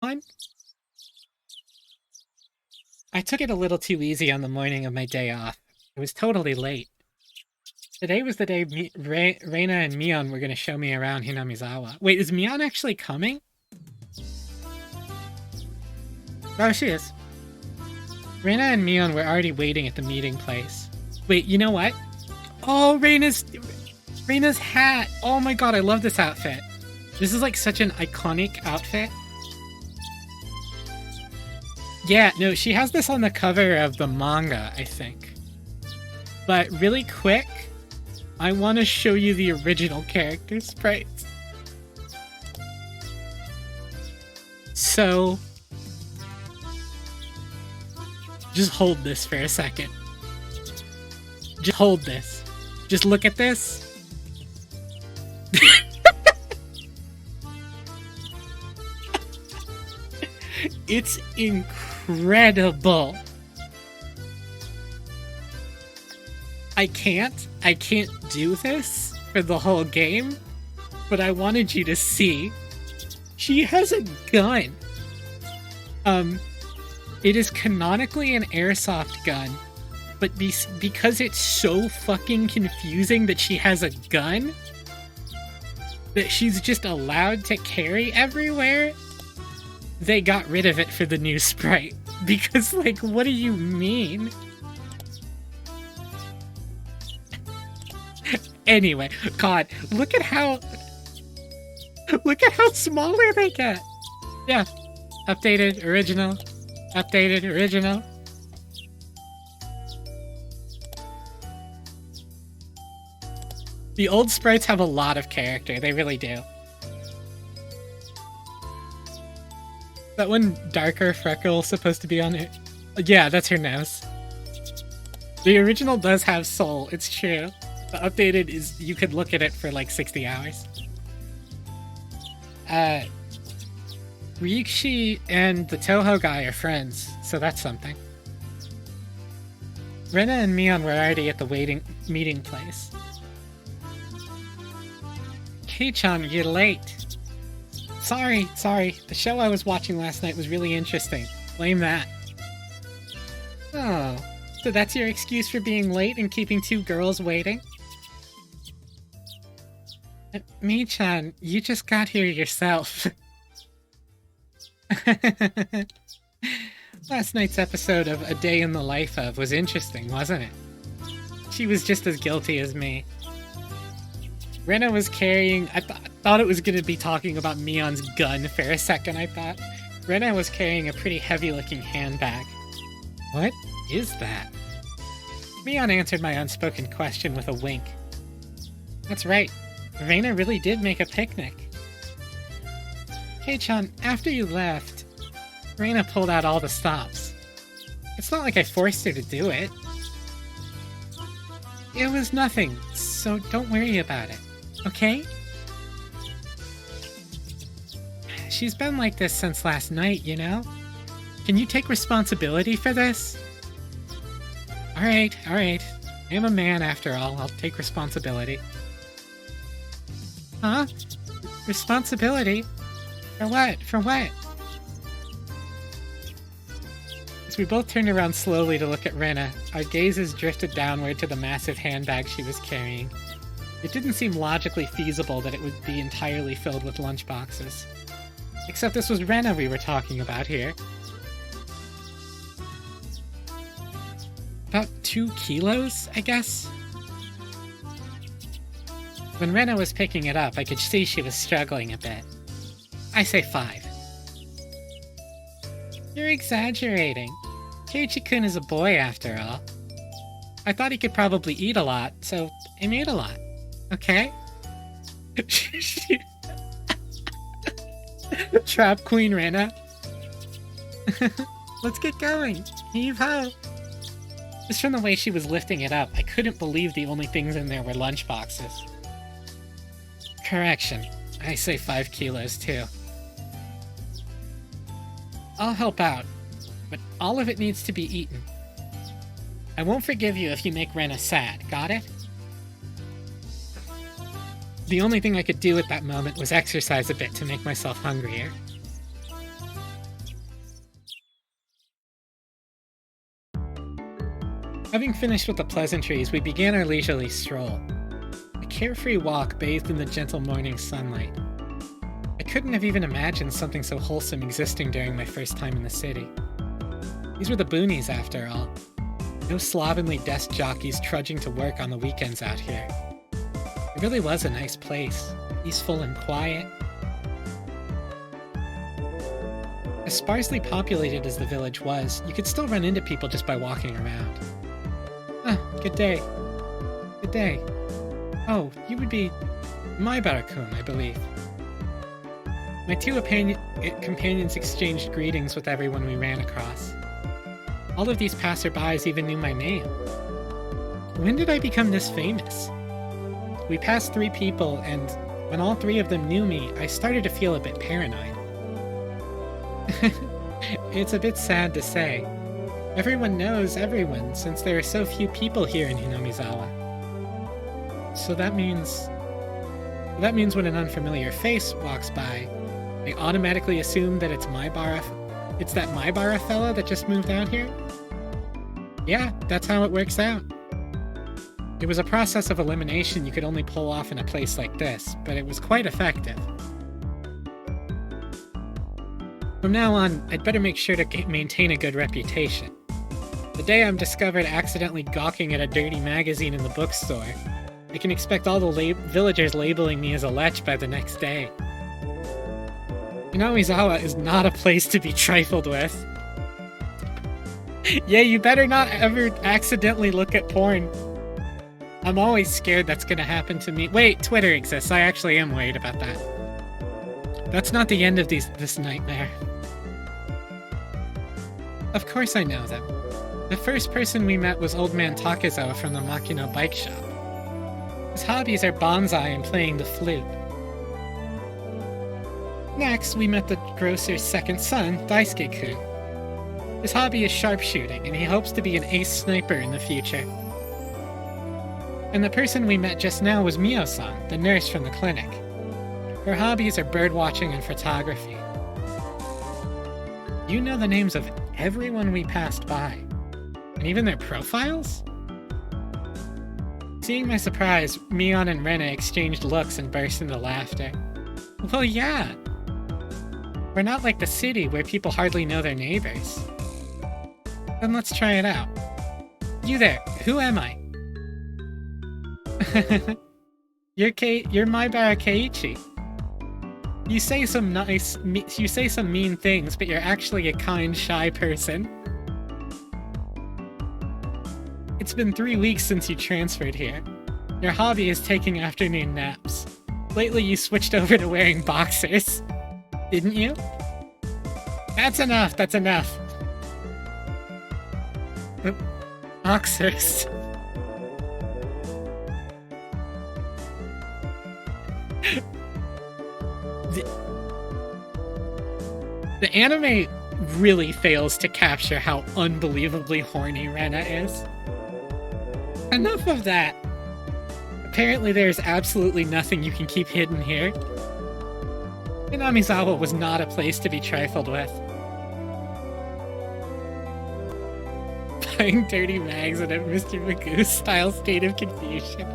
one? I took it a little too easy on the morning of my day off. It was totally late. Today was the day Reina and Mion were going to show me around Hinamizawa. Wait, is Mion actually coming? Oh, she is. Reina and Mion were already waiting at the meeting place. Wait, you know what? Oh, Reina's hat! Oh my god, I love this outfit. This is like such an iconic outfit. Yeah, no, she has this on the cover of the manga, I think. But really quick, I want to show you the original character sprites. So, just hold this for a second. Just hold this. Just look at this. It's incredible. I can't do this for the whole game, but I wanted you to see. She has a gun. It is canonically an airsoft gun, but because it's so fucking confusing that she has a gun that she's just allowed to carry everywhere, they got rid of it for the new sprite. Because, like, what do you mean? Anyway, God, look at how smaller they get. Yeah, updated, original, updated, original. The old sprites have a lot of character, they really do. That one darker freckle supposed to be on it? Yeah, that's her nose. The original does have soul, it's true. The updated is, you could look at it for like 60 hours. Ryukishi and the Toho guy are friends, so that's something. Rena and Mion were already at the meeting place. Kei-chan, you're late. Sorry. The show I was watching last night was really interesting. Blame that. Oh, so that's your excuse for being late and keeping two girls waiting? Mi-chan, you just got here yourself. Last night's episode of A Day in the Life of was interesting, wasn't it? She was just as guilty as me. Rena was carrying... I thought it was going to be talking about Mion's gun for a second, I thought. Rena was carrying a pretty heavy-looking handbag. What is that? Mion answered my unspoken question with a wink. That's right. Reina really did make a picnic. Kei-chan, after you left, Reina pulled out all the stops. It's not like I forced her to do it. It was nothing, so don't worry about it. Okay? She's been like this since last night, you know? Can you take responsibility for this? Alright. I'm a man after all. I'll take responsibility. Huh? Responsibility? For what? As we both turned around slowly to look at Rena, our gazes drifted downward to the massive handbag she was carrying. It didn't seem logically feasible that it would be entirely filled with lunchboxes. Except this was Rena we were talking about here. About 2 kilos, I guess? When Rena was picking it up, I could see she was struggling a bit. I say 5. You're exaggerating. Keiichi-kun is a boy after all. I thought he could probably eat a lot, so I made a lot. Okay? Trap Queen Rena. Let's get going. Heave ho. Just from the way she was lifting it up, I couldn't believe the only things in there were lunchboxes. Correction. I say 5 kilos too. I'll help out, but all of it needs to be eaten. I won't forgive you if you make Rena sad, got it? The only thing I could do at that moment was exercise a bit to make myself hungrier. Having finished with the pleasantries, we began our leisurely stroll. A carefree walk bathed in the gentle morning sunlight. I couldn't have even imagined something so wholesome existing during my first time in the city. These were the boonies, after all. No slovenly desk jockeys trudging to work on the weekends out here. It really was a nice place, peaceful and quiet. As sparsely populated as the village was, you could still run into people just by walking around. Ah, good day. Good day. Oh, you would be Maibara-kun, I believe. My two companions exchanged greetings with everyone we ran across. All of these passerbys even knew my name. When did I become this famous? We passed 3 people, and when all 3 of them knew me, I started to feel a bit paranoid. It's a bit sad to say. Everyone knows everyone, since there are so few people here in Hinamizawa. So that means when an unfamiliar face walks by, they automatically assume that it's that Maibara fella that just moved out here? Yeah, that's how it works out. It was a process of elimination you could only pull off in a place like this, but it was quite effective. From now on, I'd better make sure to maintain a good reputation. The day I'm discovered accidentally gawking at a dirty magazine in the bookstore, I can expect all the villagers labeling me as a lech by the next day. Hinamizawa is not a place to be trifled with. Yeah, you better not ever accidentally look at porn. I'm always scared that's gonna happen to me. Wait, Twitter exists. I actually am worried about that. That's not the end of this nightmare. Of course I know them. The first person we met was Old Man Takezawa from the Makino bike shop. His hobbies are bonsai and playing the flute. Next, we met the grocer's second son, Daisuke-kun. His hobby is sharpshooting, and he hopes to be an ace sniper in the future. And the person we met just now was Mio-san, the nurse from the clinic. Her hobbies are birdwatching and photography. You know the names of everyone we passed by, and even their profiles? Seeing my surprise, Mion and Rena exchanged looks and burst into laughter. Well, yeah. We're not like the city where people hardly know their neighbors. Then let's try it out. You there, who am I? You're Maibara Keiichi. You say some mean things, but you're actually a kind, shy person. It's been 3 weeks since you transferred here. Your hobby is taking afternoon naps. Lately you switched over to wearing boxers. Didn't you? That's enough, that's enough. Boxers. The anime really fails to capture how unbelievably horny Rena is. Enough of that. Apparently there's absolutely nothing you can keep hidden here. Hinamizawa was not a place to be trifled with. Buying dirty mags in a Mr. Magoo-style state of confusion.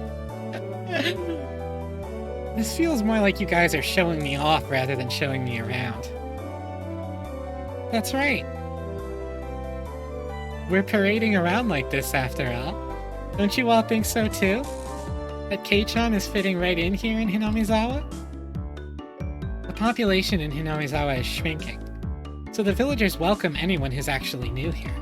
This feels more like you guys are showing me off rather than showing me around. That's right. We're parading around like this after all. Don't you all think so too? That Kei-chan is fitting right in here in Hinamizawa? The population in Hinamizawa is shrinking, so the villagers welcome anyone who's actually new here.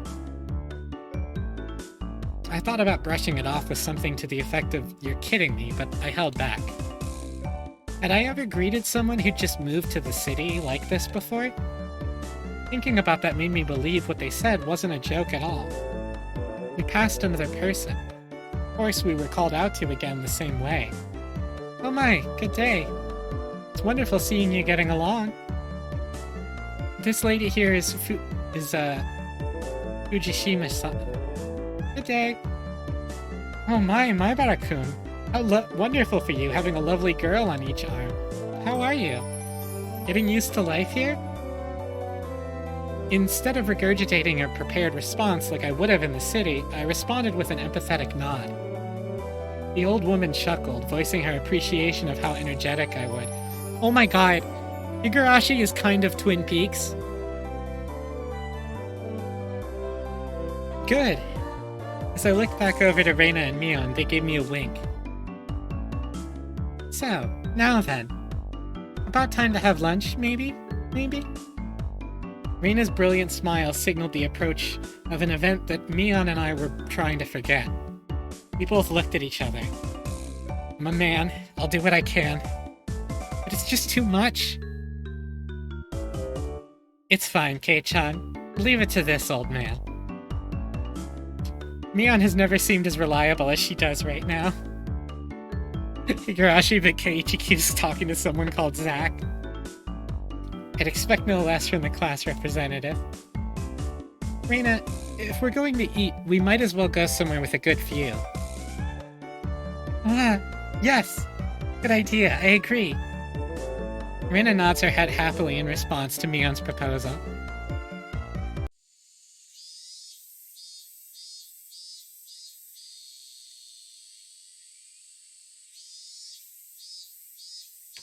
I thought about brushing it off with something to the effect of, "You're kidding me," but I held back. Had I ever greeted someone who just moved to the city like this before? Thinking about that made me believe what they said wasn't a joke at all. We passed another person. Of course, we were called out to again the same way. Oh my, good day. It's wonderful seeing you getting along. This lady here is Fujishima-san. Good day. Oh my, Maibara-kun. How wonderful for you, having a lovely girl on each arm. How are you? Getting used to life here? Instead of regurgitating a prepared response like I would have in the city, I responded with an empathetic nod. The old woman chuckled, voicing her appreciation of how energetic I would. Oh my god, Higurashi is kind of Twin Peaks. Good. As I looked back over to Reina and Mion, they gave me a wink. So, now then. About time to have lunch, maybe? Maybe? Reina's brilliant smile signaled the approach of an event that Mion and I were trying to forget. We both looked at each other. I'm a man. I'll do what I can. But it's just too much. It's fine, Kei-chan. Leave it to this old man. Mion has never seemed as reliable as she does right now. Higurashi, but Keiichi keeps talking to someone called Zach. I'd expect no less from the class representative. Reina, if we're going to eat, we might as well go somewhere with a good view. Yes! Good idea, I agree. Reina nods her head happily in response to Mion's proposal.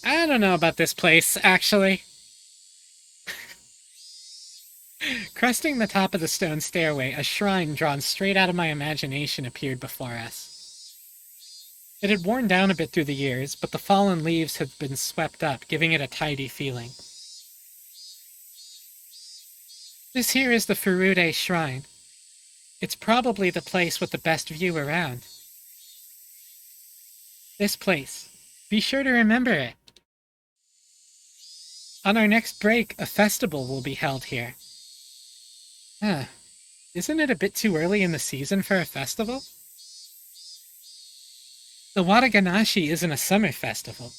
I don't know about this place, actually. Cresting the top of the stone stairway, a shrine drawn straight out of my imagination appeared before us. It had worn down a bit through the years, but the fallen leaves had been swept up, giving it a tidy feeling. This here is the Furude Shrine. It's probably the place with the best view around. This place. Be sure to remember it. On our next break, a festival will be held here. Isn't it a bit too early in the season for a festival? The Wataganashi isn't a summer festival.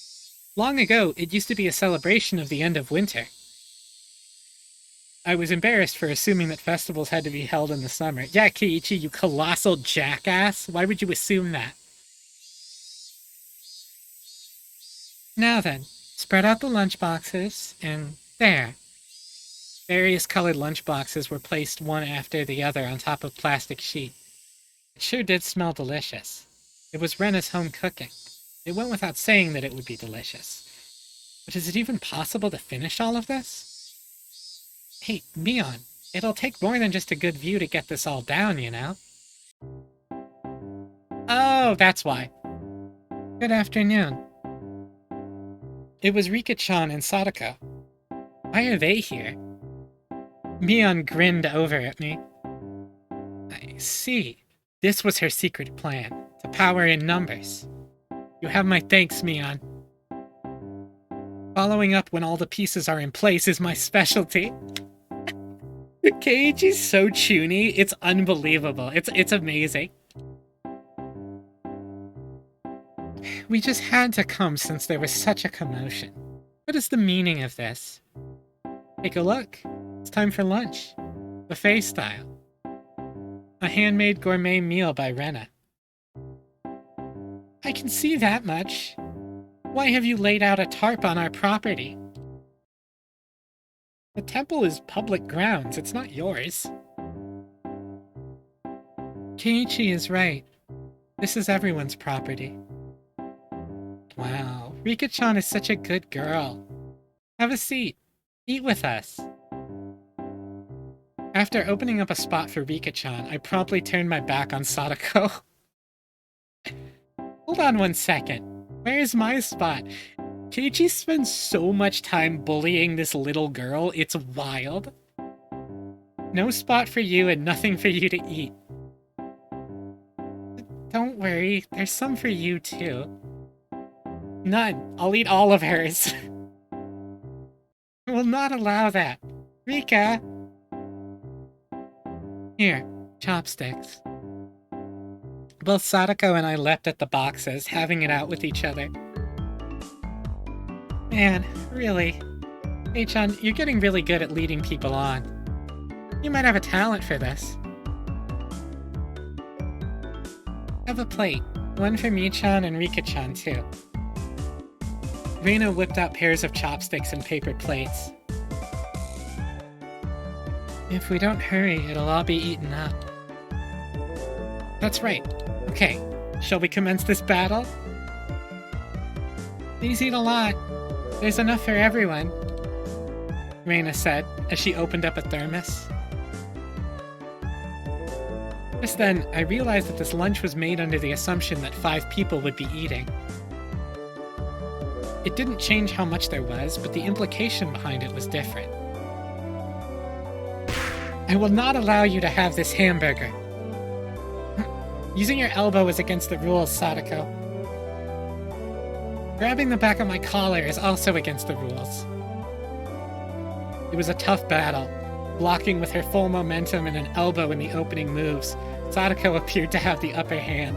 Long ago, it used to be a celebration of the end of winter. I was embarrassed for assuming that festivals had to be held in the summer. Yeah, Keiichi, you colossal jackass. Why would you assume that? Now then, spread out the lunchboxes, and there. Various colored lunchboxes were placed one after the other on top of plastic sheet. It sure did smell delicious. It was Rena's home cooking. It went without saying that it would be delicious. But is it even possible to finish all of this? Hey, Mion, it'll take more than just a good view to get this all down, you know? Oh, that's why. Good afternoon. It was Rika-chan and Sadako. Why are they here? Mion grinned over at me. I see. This was her secret plan, to power in numbers. You have my thanks, Mion. Following up when all the pieces are in place is my specialty. Keiichi's so chuny, it's unbelievable. It's amazing. We just had to come since there was such a commotion. What is the meaning of this? Take a look. It's time for lunch. Buffet style. A handmade gourmet meal by Rena. I can see that much. Why have you laid out a tarp on our property? The temple is public grounds, it's not yours. Keiichi is right. This is everyone's property. Wow, Rika-chan is such a good girl. Have a seat. Eat with us. After opening up a spot for Rika-chan, I promptly turned my back on Sadako. Hold on one second. Where is my spot? Keiichi spends so much time bullying this little girl, it's wild. No spot for you and nothing for you to eat. Don't worry, there's some for you too. None. I'll eat all of hers. I will not allow that. Rika! Here, chopsticks. Both Sadako and I leapt at the boxes, having it out with each other. Man, really. Hey-chan, you're getting really good at leading people on. You might have a talent for this. Have a plate. One for Mi-chan and Rika-chan, too. Reina whipped out pairs of chopsticks and paper plates. If we don't hurry, it'll all be eaten up. That's right. Okay, shall we commence this battle? These eat a lot. There's enough for everyone, Reina said as she opened up a thermos. Just then, I realized that this lunch was made under the assumption that 5 people would be eating. It didn't change how much there was, but the implication behind it was different. I will not allow you to have this hamburger. Using your elbow is against the rules, Sadako. Grabbing the back of my collar is also against the rules. It was a tough battle. Blocking with her full momentum and an elbow in the opening moves, Sadako appeared to have the upper hand,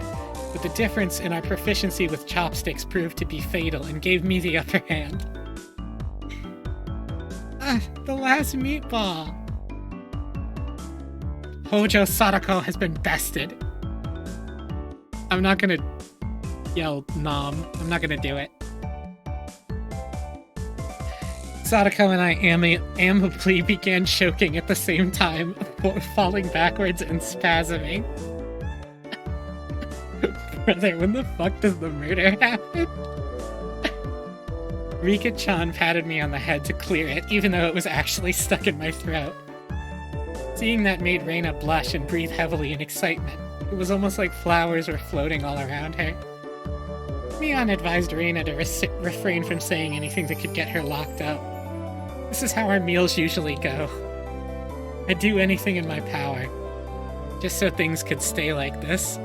but the difference in our proficiency with chopsticks proved to be fatal and gave me the upper hand. The last meatball! Hojo Sadako has been bested. I'm not gonna yell nom. I'm not gonna do it. Sadako and I amicably began choking at the same time, falling backwards and spasming. Brother, when the fuck does the murder happen? Rika-chan patted me on the head to clear it, even though it was actually stuck in my throat. Seeing that made Reina blush and breathe heavily in excitement. It was almost like flowers were floating all around her. Mion advised Reina to refrain from saying anything that could get her locked up. This is how our meals usually go. I'd do anything in my power, just so things could stay like this.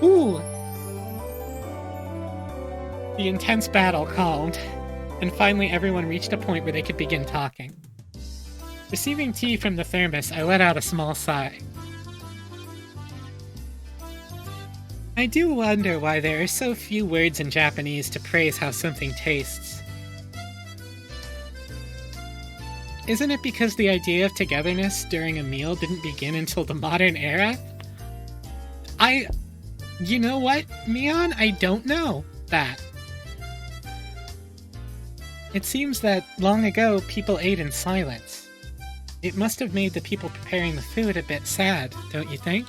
Ooh! The intense battle calmed, and finally everyone reached a point where they could begin talking. Receiving tea from the thermos, I let out a small sigh. I do wonder why there are so few words in Japanese to praise how something tastes. Isn't it because the idea of togetherness during a meal didn't begin until the modern era? You know what, Mion? I don't know that. It seems that long ago people ate in silence. It must have made the people preparing the food a bit sad, don't you think?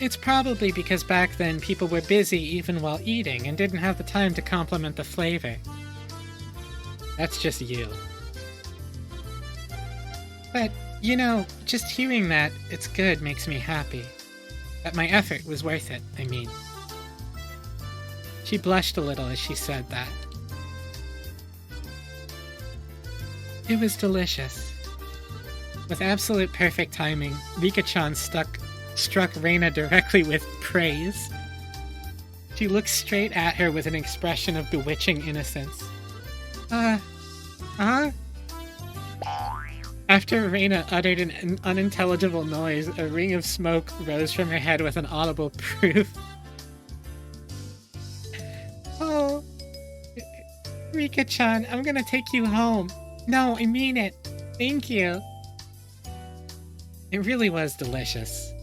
It's probably because back then people were busy even while eating and didn't have the time to complement the flavor. That's just you. But, you know, just hearing that it's good makes me happy. That my effort was worth it, I mean. She blushed a little as she said that. It was delicious. With absolute perfect timing, Rika-chan struck Reina directly with praise. She looked straight at her with an expression of bewitching innocence. After Reina uttered an unintelligible noise, a ring of smoke rose from her head with an audible proof. Oh, Rika-chan, I'm gonna take you home. No, I mean it. Thank you. It really was delicious.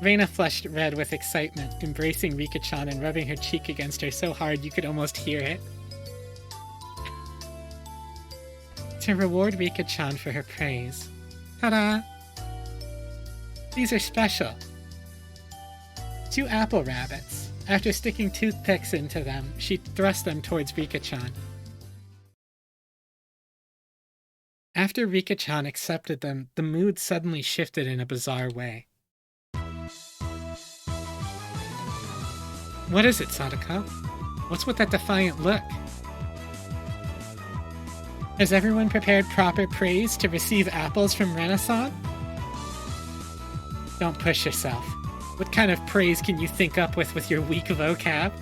Reina flushed red with excitement, embracing Rika-chan and rubbing her cheek against her so hard you could almost hear it. To reward Rika-chan for her praise. Ta-da! These are special. 2 apple rabbits. After sticking toothpicks into them, she thrust them towards Rika-chan. After Rika-chan accepted them, the mood suddenly shifted in a bizarre way. What is it, Sadako? What's with that defiant look? Has everyone prepared proper praise to receive apples from Renaissance? Don't push yourself. What kind of praise can you think up with your weak vocab?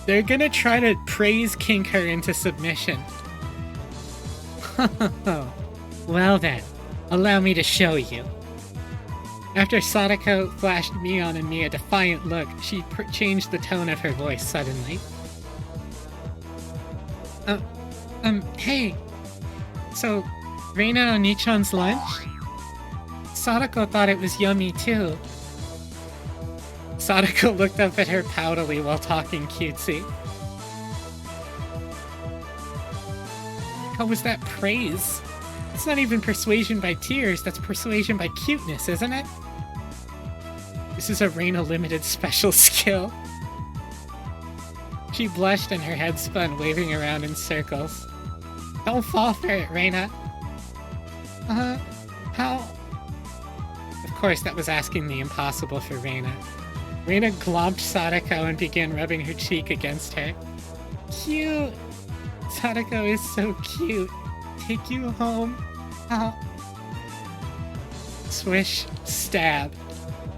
They're gonna try to praise kink her into submission. Well then, allow me to show you. After Sadako flashed Mion and me a defiant look, she changed the tone of her voice suddenly. Hey. So, Reina Oni-chan's lunch? Sadako thought it was yummy too. Sadako looked up at her poutily while talking cutesy. How was that praise? It's not even persuasion by tears, that's persuasion by cuteness, isn't it? This is a Reina limited special skill. She blushed and her head spun, waving around in circles. Don't fall for it, Reina. How? Of course, that was asking the impossible for Reina. Reina glomped Sadako and began rubbing her cheek against her. Cute! Sadako is so cute. Take you home. Ow. Swish, stab,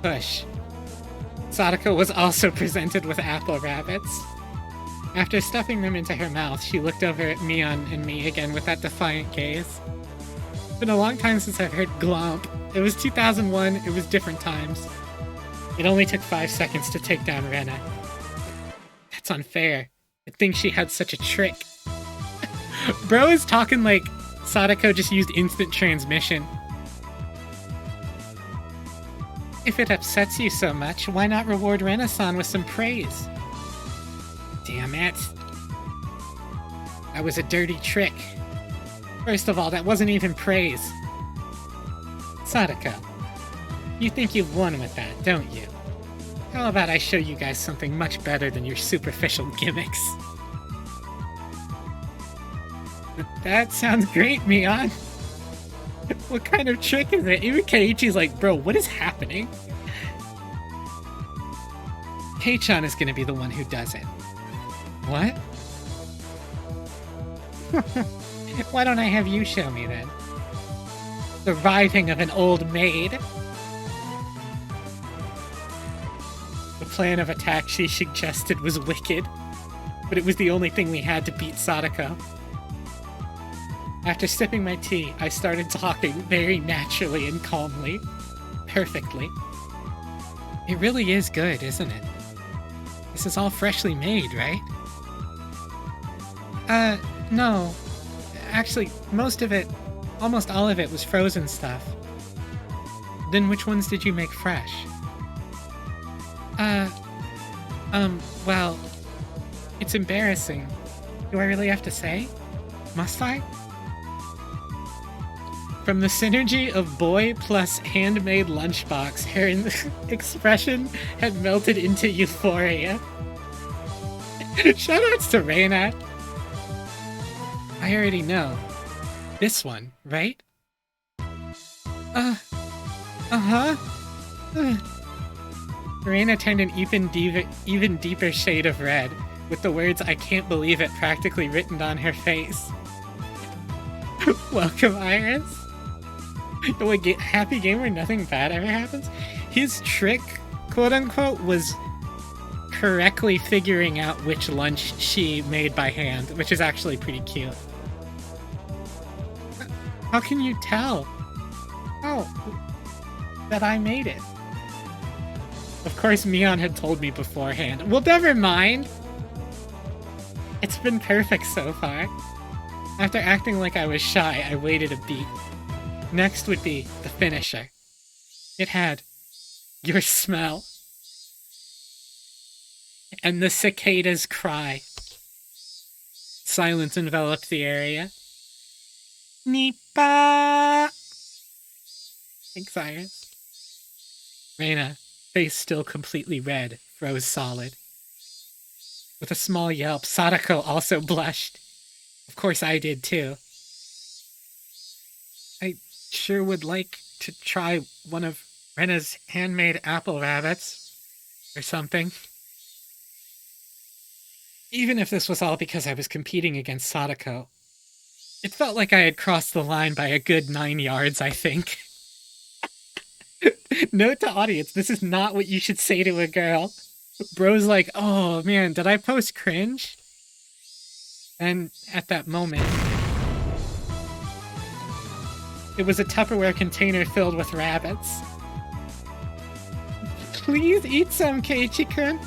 push. Sadako was also presented with apple rabbits. After stuffing them into her mouth, she looked over at Mion and me again with that defiant gaze. It's been a long time since I've heard glomp. It was 2001, it was different times. It only took 5 seconds to take down Rena. That's unfair. I think she had such a trick. Bro is talking like Sadako just used instant transmission. If it upsets you so much, why not reward Rena-san with some praise? Damn it. That was a dirty trick. First of all, that wasn't even praise. Sadako, you think you've won with that, don't you? How about I show you guys something much better than your superficial gimmicks? That sounds great, Mion. What kind of trick is it? Even Keiichi's like, bro, what is happening? Kei-chan is gonna be the one who does it. What? Why don't I have you show me then? The writhing of an old maid. The plan of attack she suggested was wicked, but it was the only thing we had to beat Sadako. After sipping my tea, I started talking very naturally and calmly. Perfectly. It really is good, isn't it? This is all freshly made, right? No. Actually, most of it, almost all of it was frozen stuff. Then which ones did you make fresh? Well, it's embarrassing. Do I really have to say? Must I? From the synergy of boy plus handmade lunchbox, her expression had melted into euphoria. Shoutouts to Reina. I already know. This one, right? Uh-huh. Reina turned an even deeper shade of red, with the words "I can't believe it" practically written on her face. Welcome, Iris. Wait, happy game where nothing bad ever happens? His trick, quote-unquote, was correctly figuring out which lunch she made by hand, which is actually pretty cute. How can you tell? Oh, that I made it. Of course, Mion had told me beforehand. Well, never mind. It's been perfect so far. After acting like I was shy, I waited a beat. Next would be the finisher. It had your smell. And the cicada's cry. Silence enveloped the area. Nipa! Thanks, Iris. Reina, face still completely red, froze solid. With a small yelp, Sadako also blushed. Of course I did too. I sure would like to try one of Rena's handmade apple rabbits. Or something. Even if this was all because I was competing against Sadako, it felt like I had crossed the line by a good 9 yards, I think. Note to audience, this is not what you should say to a girl. Bro's like, oh man, did I post cringe? And at that moment, it was a Tupperware container filled with rabbits. Please eat some, Keiichi-kun.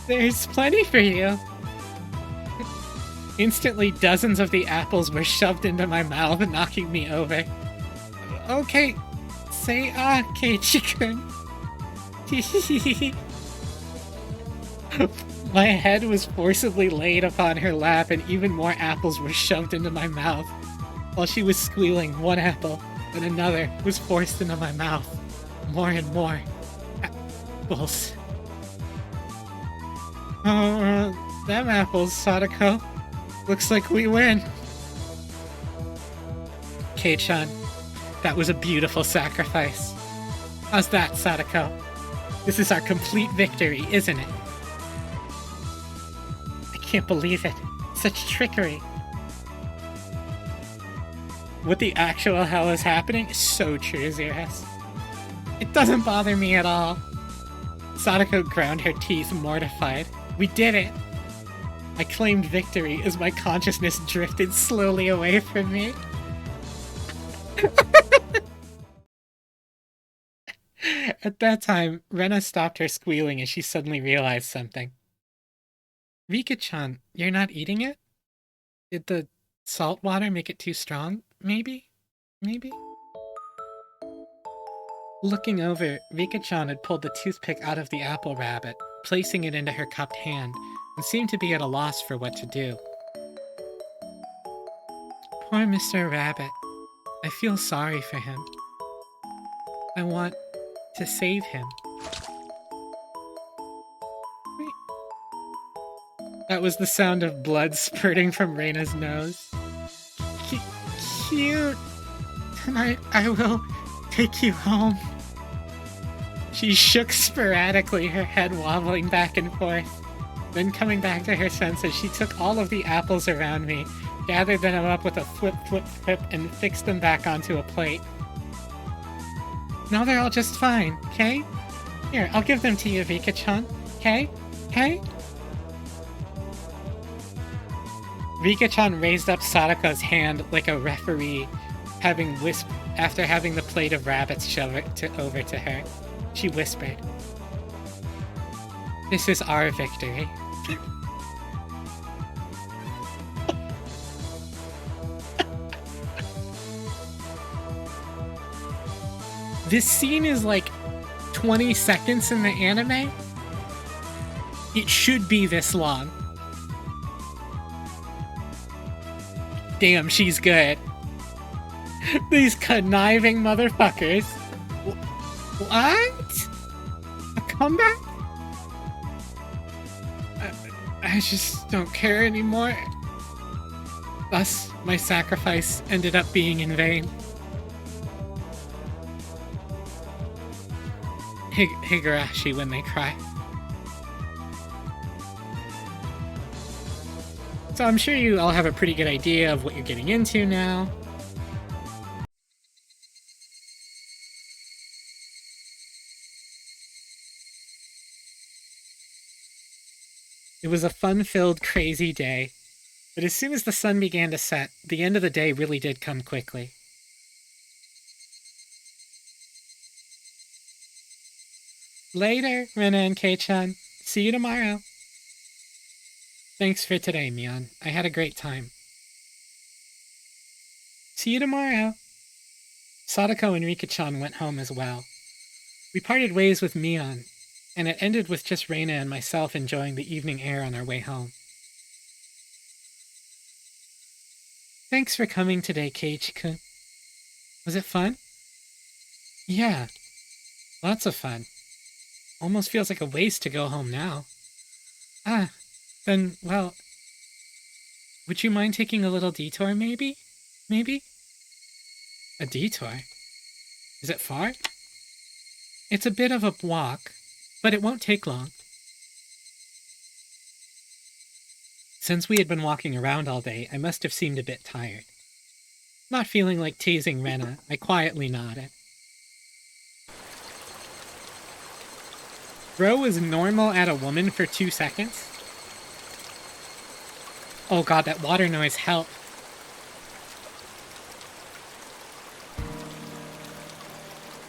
There's plenty for you. Instantly, dozens of the apples were shoved into my mouth, knocking me over. Okay, say Keiichi-kun. My head was forcibly laid upon her lap, and even more apples were shoved into my mouth. While she was squealing, one apple, then another, was forced into my mouth. More and more. Apples. Oh, them apples, Sadako. Looks like we win. Kei-chan, that was a beautiful sacrifice. How's that, Sadako? This is our complete victory, isn't it? I can't believe it. Such trickery. What the actual hell is happening is so true, Zeras. It doesn't bother me at all. Sadako ground her teeth, mortified. We did it! I claimed victory as my consciousness drifted slowly away from me. At that time, Rena stopped her squealing as she suddenly realized something. Rika-chan, you're not eating it? Did the salt water make it too strong? Maybe? Maybe? Looking over, Rika-chan had pulled the toothpick out of the apple rabbit, placing it into her cupped hand, and seemed to be at a loss for what to do. Poor Mr. Rabbit. I feel sorry for him. I want to save him. Wait. That was the sound of blood spurting from Reina's nose. Cute. Tonight I will take you home. She shook sporadically, her head wobbling back and forth. Then coming back to her senses, she took all of the apples around me, gathered them up with a flip, flip, flip, and fixed them back onto a plate. Now they're all just fine, okay? Here, I'll give them to you, Rika-chan. Okay? Okay? Rika-chan raised up Sadako's hand like a referee, after having the plate of rabbits shoved over to her. She whispered, "This is our victory." This scene is like 20 seconds in the anime. It should be this long. Damn, she's good. These conniving motherfuckers. What? A comeback? I just don't care anymore. Thus, my sacrifice ended up being in vain. Higurashi when they cry. So I'm sure you all have a pretty good idea of what you're getting into now. It was a fun-filled, crazy day, but as soon as the sun began to set, the end of the day really did come quickly. Later, Rena and Kei-chan. See you tomorrow. Thanks for today, Mion. I had a great time. See you tomorrow. Sadako and Rika-chan went home as well. We parted ways with Mion, and it ended with just Reina and myself enjoying the evening air on our way home. Thanks for coming today, Keiichi-kun. Was it fun? Yeah, lots of fun. Almost feels like a waste to go home now. Ah, then, well, would you mind taking a little detour, maybe? Maybe? A detour? Is it far? It's a bit of a walk, but it won't take long. Since we had been walking around all day, I must have seemed a bit tired. Not feeling like teasing Rena, I quietly nodded. Bro was normal at a woman for 2 seconds? Oh god, that water noise helped.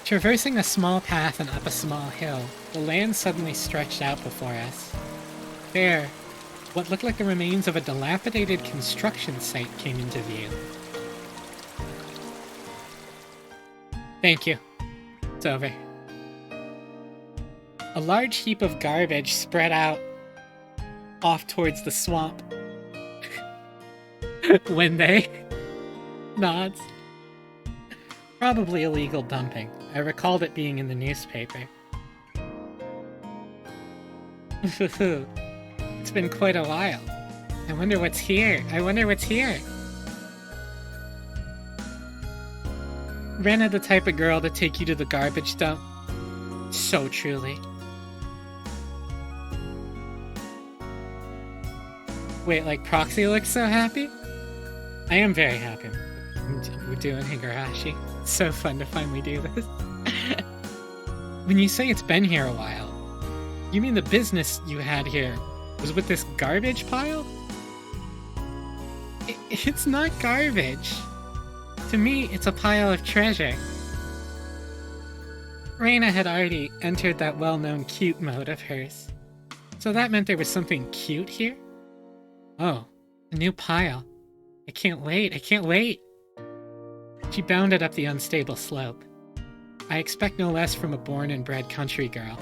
Traversing a small path and up a small hill, the land suddenly stretched out before us. There, what looked like the remains of a dilapidated construction site came into view. Thank you. It's over. A large heap of garbage spread out off towards the swamp. When they nods. Probably illegal dumping. I recalled it being in the newspaper. It's been quite a while. I wonder what's here. Rena the type of girl to take you to the garbage dump? So truly. Wait, like Proxy looks so happy? I am very happy. We're doing Higurashi. It's so fun to finally do this. When you say it's been here a while, you mean the business you had here was with this garbage pile? It's not garbage. To me, it's a pile of treasure. Reina had already entered that well-known cute mode of hers. So that meant there was something cute here? Oh, a new pile. I can't wait. She bounded up the unstable slope. I expect no less from a born and bred country girl.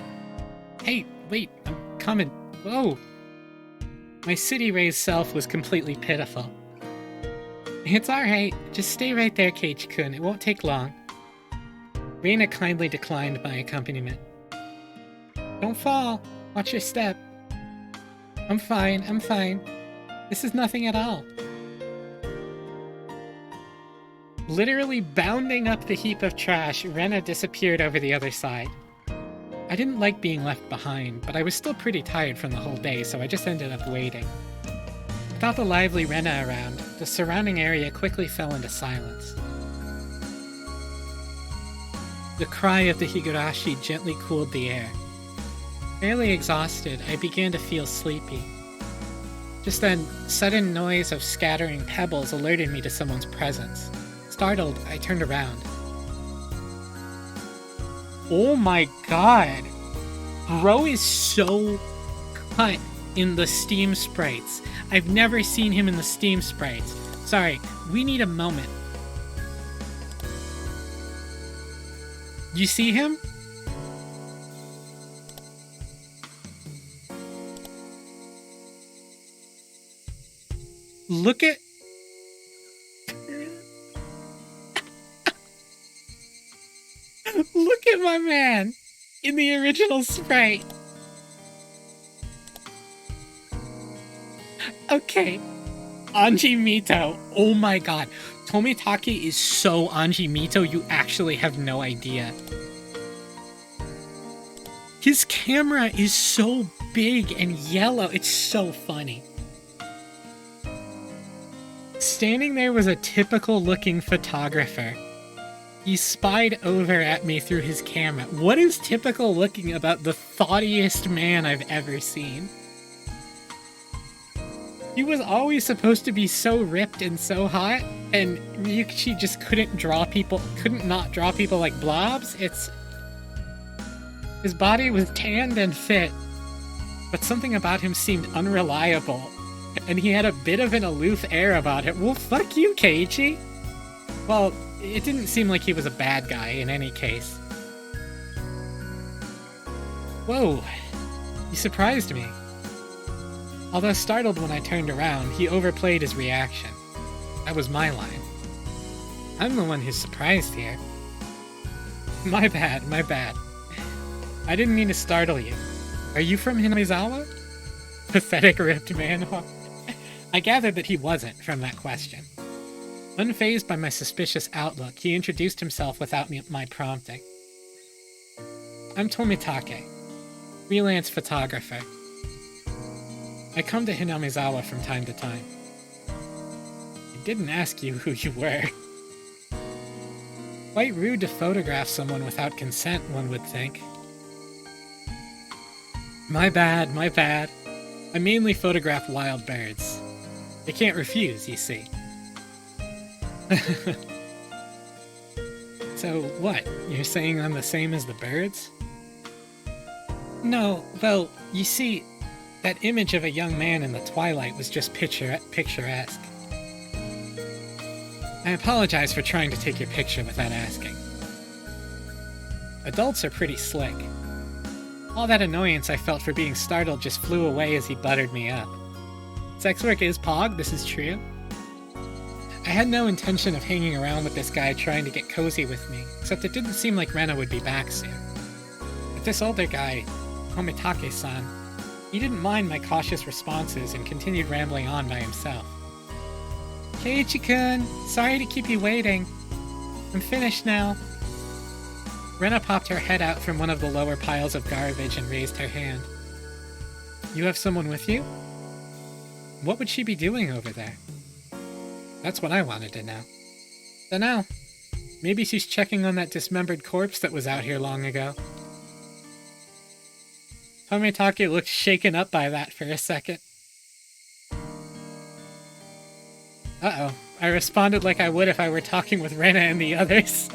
Hey, wait, I'm coming. Whoa! My city-raised self was completely pitiful. It's alright, just stay right there, Keiichi-kun, it won't take long. Reina kindly declined my accompaniment. Don't fall, watch your step. I'm fine. This is nothing at all. Literally bounding up the heap of trash, Rena disappeared over the other side. I didn't like being left behind, but I was still pretty tired from the whole day, so I just ended up waiting. Without the lively Rena around, the surrounding area quickly fell into silence. The cry of the Higurashi gently cooled the air. Fairly exhausted, I began to feel sleepy. Just then, sudden noise of scattering pebbles alerted me to someone's presence. Startled, I turned around. Oh my god! Bro is so cut in the Steam sprites. I've never seen him in the Steam sprites. Sorry, we need a moment. You see him? Look at... Look at my man in the original sprite. Okay. Anji Mito. Oh my god. Tomitake is so Anji Mito, you actually have no idea. His camera is so big and yellow. It's so funny. Standing there was a typical looking photographer. He spied over at me through his camera. What is typical looking about the thoughtiest man I've ever seen? He was always supposed to be so ripped and so hot, and Ryukishi just couldn't not draw people like blobs. His body was tanned and fit, but something about him seemed unreliable, and he had a bit of an aloof air about him. Well, fuck you, Keiichi! Well, it didn't seem like he was a bad guy in any case. Whoa, he surprised me. Although startled when I turned around, he overplayed his reaction. That was my line. I'm the one who's surprised here. My bad. I didn't mean to startle you. Are you from Hinamizawa? Pathetic ripped man. I gathered that he wasn't from that question. Unfazed by my suspicious outlook, he introduced himself without my prompting. I'm Tomitake, freelance photographer. I come to Hinamizawa from time to time. I didn't ask you who you were. Quite rude to photograph someone without consent, one would think. My bad. I mainly photograph wild birds. They can't refuse, you see. So what, you're saying I'm the same as the birds? No, well, you see, that image of a young man in the twilight was just picturesque. I apologize for trying to take your picture without asking. Adults are pretty slick. All that annoyance I felt for being startled just flew away as he buttered me up. Sex work is pog, this is true. I had no intention of hanging around with this guy trying to get cozy with me, except it didn't seem like Rena would be back soon. But this older guy, Komitake-san, he didn't mind my cautious responses and continued rambling on by himself. Keiichi-kun, sorry to keep you waiting. I'm finished now. Rena popped her head out from one of the lower piles of garbage and raised her hand. You have someone with you? What would she be doing over there? That's what I wanted to know. Dunno. Maybe she's checking on that dismembered corpse that was out here long ago. Tomitake looked shaken up by that for a second. Uh-oh. I responded like I would if I were talking with Rena and the others.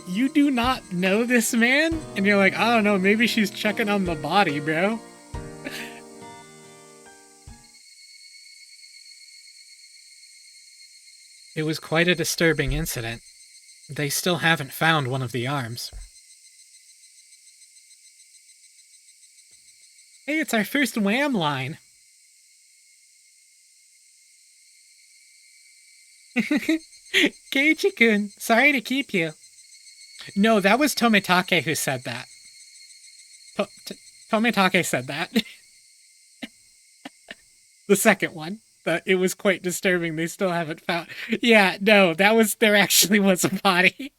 You do not know this man? And you're like, I don't know, maybe she's checking on the body, bro. It was quite a disturbing incident. They still haven't found one of the arms. Hey, it's our first Wham line. Keiichi-kun, sorry to keep you. No, that was Tomitake who said that. Tomitake said that. The second one. But it was quite disturbing. They still haven't found... Yeah, no, there actually was a body.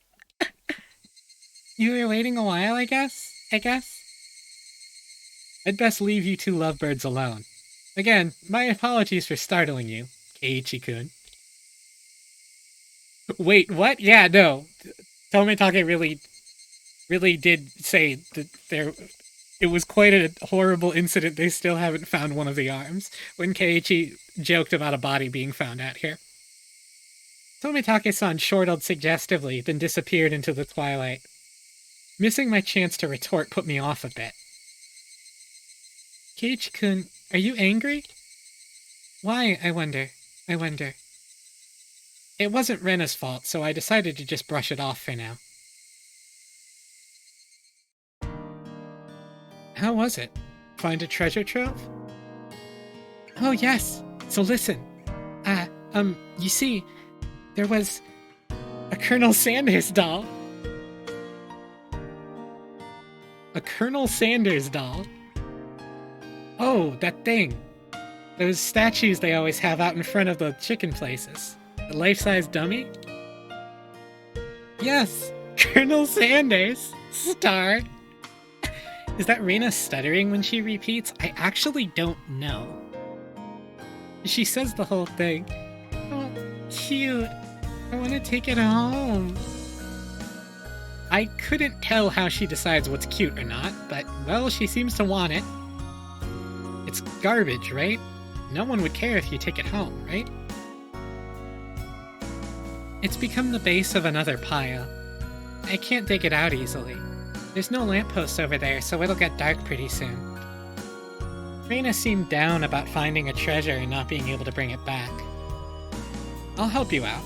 You were waiting a while, I guess? I'd best leave you two lovebirds alone. Again, my apologies for startling you, Keiichi-kun. Wait, what? Yeah, no. Tomitake really did say that it was quite a horrible incident. They still haven't found one of the arms, when Keiichi joked about a body being found out here. Tomitake-san chortled suggestively, then disappeared into the twilight. Missing my chance to retort put me off a bit. Keiichi-kun, are you angry? Why, I wonder. It wasn't Rena's fault, so I decided to just brush it off for now. How was it? Find a treasure trove? Oh, yes. So listen. You see, there was a Colonel Sanders doll. A Colonel Sanders doll? Oh, that thing. Those statues they always have out in front of the chicken places. The life-size dummy? Yes, Colonel Sanders. Star. Is that Reina stuttering when she repeats? I actually don't know. She says the whole thing. Oh, cute. I want to take it home. I couldn't tell how she decides what's cute or not, but, well, she seems to want it. It's garbage, right? No one would care if you take it home, right? It's become the base of another pile. I can't dig it out easily. There's no lamppost over there, so it'll get dark pretty soon. Reina seemed down about finding a treasure and not being able to bring it back. I'll help you out,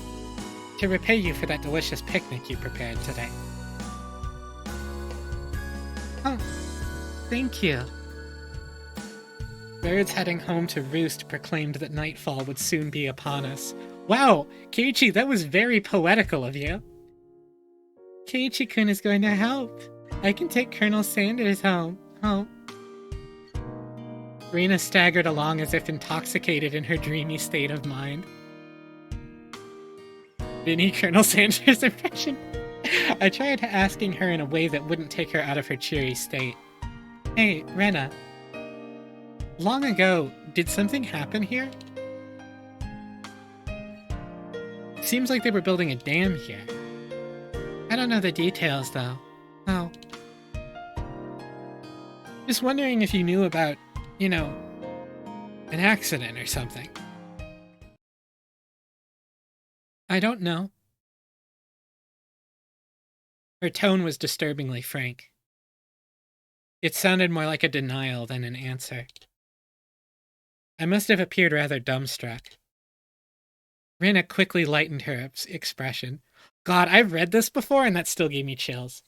to repay you for that delicious picnic you prepared today. Oh, thank you. Birds heading home to roost proclaimed that nightfall would soon be upon us. Wow, Keiichi, that was very poetical of you. Keiichi-kun is going to help. I can take Colonel Sanders home. Rena staggered along as if intoxicated in her dreamy state of mind. Any Colonel Sanders impression? I tried asking her in a way that wouldn't take her out of her cheery state. Hey, Rena. Long ago, did something happen here? Seems like they were building a dam here. I don't know the details, though. Oh. Just wondering if you knew about, you know, an accident or something. I don't know. Her tone was disturbingly frank. It sounded more like a denial than an answer. I must have appeared rather dumbstruck. Rena quickly lightened her expression. God, I've read this before and that still gave me chills.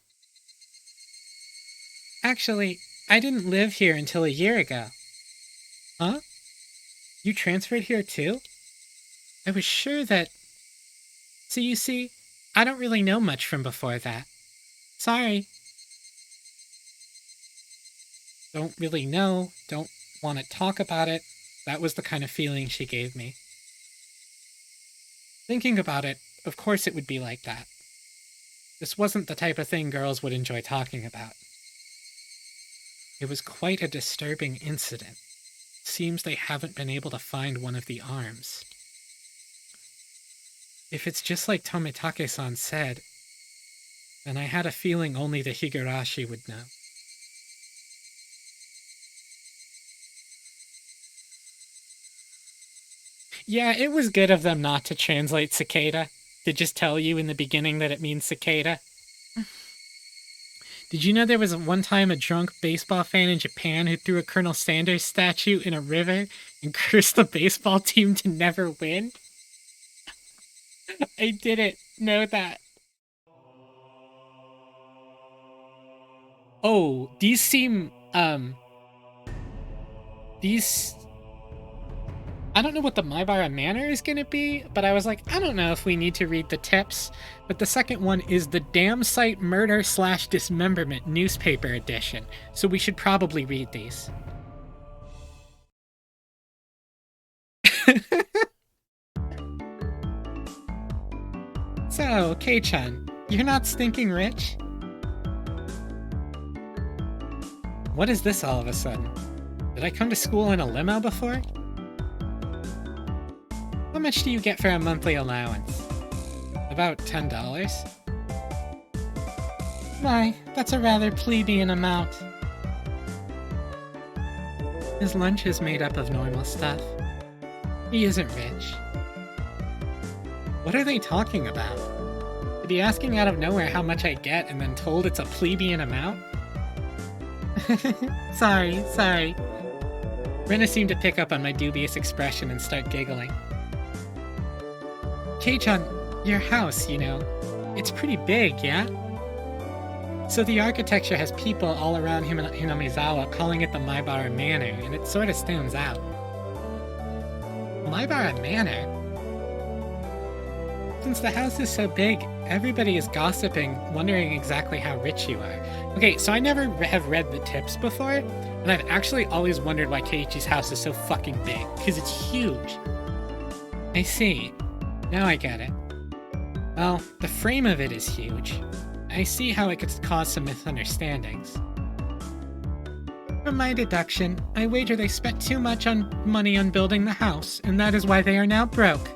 Actually, I didn't live here until a year ago. Huh? You transferred here too? I was sure that... So you see, I don't really know much from before that. Sorry. Don't really know, don't want to talk about it. That was the kind of feeling she gave me. Thinking about it, of course it would be like that. This wasn't the type of thing girls would enjoy talking about. It was quite a disturbing incident. Seems they haven't been able to find one of the arms. If it's just like Tomitake-san said, then I had a feeling only the Higurashi would know. Yeah, it was good of them not to translate cicada. To just tell you in the beginning that it means cicada. Did you know there was one time a drunk baseball fan in Japan who threw a Colonel Sanders statue in a river and cursed the baseball team to never win? I didn't know that. Oh, these seem, these... I don't know what the Maibara Manor is gonna be, but I was like, I don't know if we need to read the tips. But the second one is the Damn Site Murder / Dismemberment newspaper edition, so we should probably read these. So, Kei-chan, you're not stinking rich? What is this all of a sudden? Did I come to school in a limo before? How much do you get for a monthly allowance? About $10? My, that's a rather plebeian amount. His lunch is made up of normal stuff. He isn't rich. What are they talking about? To be asking out of nowhere how much I get and then told it's a plebeian amount? Sorry. Rena seemed to pick up on my dubious expression and start giggling. Kei-chan, your house, you know, it's pretty big, yeah? So the architecture has people all around Hinamizawa calling it the Maibara Manor, and it sort of stands out. Maibara Manor? Since the house is so big, everybody is gossiping, wondering exactly how rich you are. Okay, so I never have read the tips before, and I've actually always wondered why Keiichi's house is so fucking big, because it's huge. I see. Now I get it. Well, the frame of it is huge. I see how it could cause some misunderstandings. From my deduction, I wager they spent too much money on building the house, and that is why they are now broke.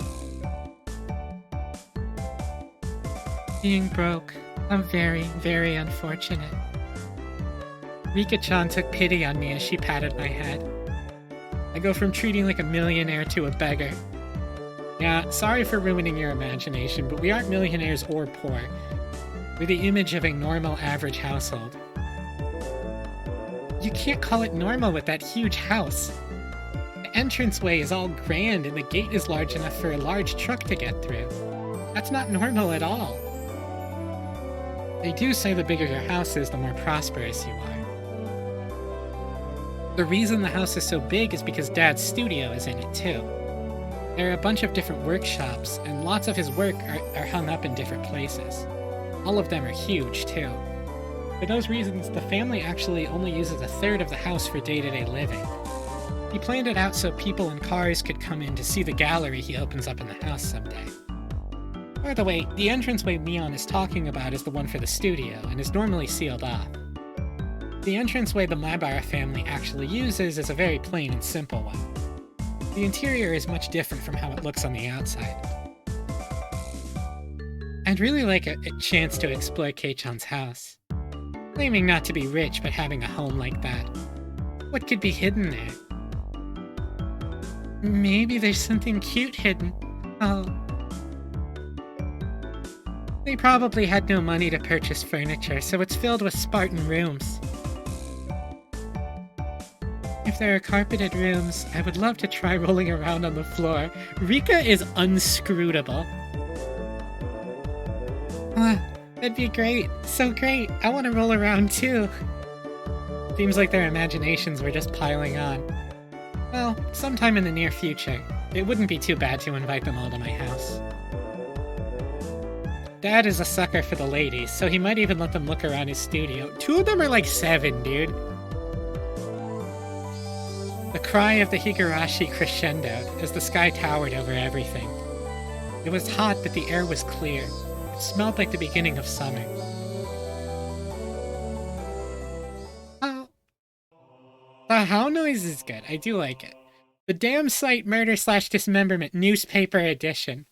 Being broke, how very, very unfortunate. Rika-chan took pity on me as she patted my head. I go from treating like a millionaire to a beggar. Yeah, sorry for ruining your imagination, but we aren't millionaires or poor. We're the image of a normal, average household. You can't call it normal with that huge house. The entranceway is all grand and the gate is large enough for a large truck to get through. That's not normal at all. They do say the bigger your house is, the more prosperous you are. The reason the house is so big is because Dad's studio is in it too. There are a bunch of different workshops, and lots of his work are hung up in different places. All of them are huge, too. For those reasons, the family actually only uses a third of the house for day-to-day living. He planned it out so people and cars could come in to see the gallery he opens up in the house someday. By the way, the entranceway Leon is talking about is the one for the studio, and is normally sealed off. The entranceway the Maibara family actually uses is a very plain and simple one. The interior is much different from how it looks on the outside. I'd really like a chance to explore Kei-chan's house. Claiming not to be rich, but having a home like that. What could be hidden there? Maybe there's something cute hidden. Oh. They probably had no money to purchase furniture, so it's filled with Spartan rooms. If there are carpeted rooms, I would love to try rolling around on the floor. Rika is unscrutable. That'd be great. So great. I want to roll around too. Seems like their imaginations were just piling on. Well, sometime in the near future, it wouldn't be too bad to invite them all to my house. Dad is a sucker for the ladies, so he might even let them look around his studio. 2 of them are like 7, dude. The cry of the Higurashi crescendoed as the sky towered over everything. It was hot, but the air was clear. It smelled like the beginning of summer. The how noise is good. I do like it. The Damn Sight Murder/Dismemberment Newspaper Edition.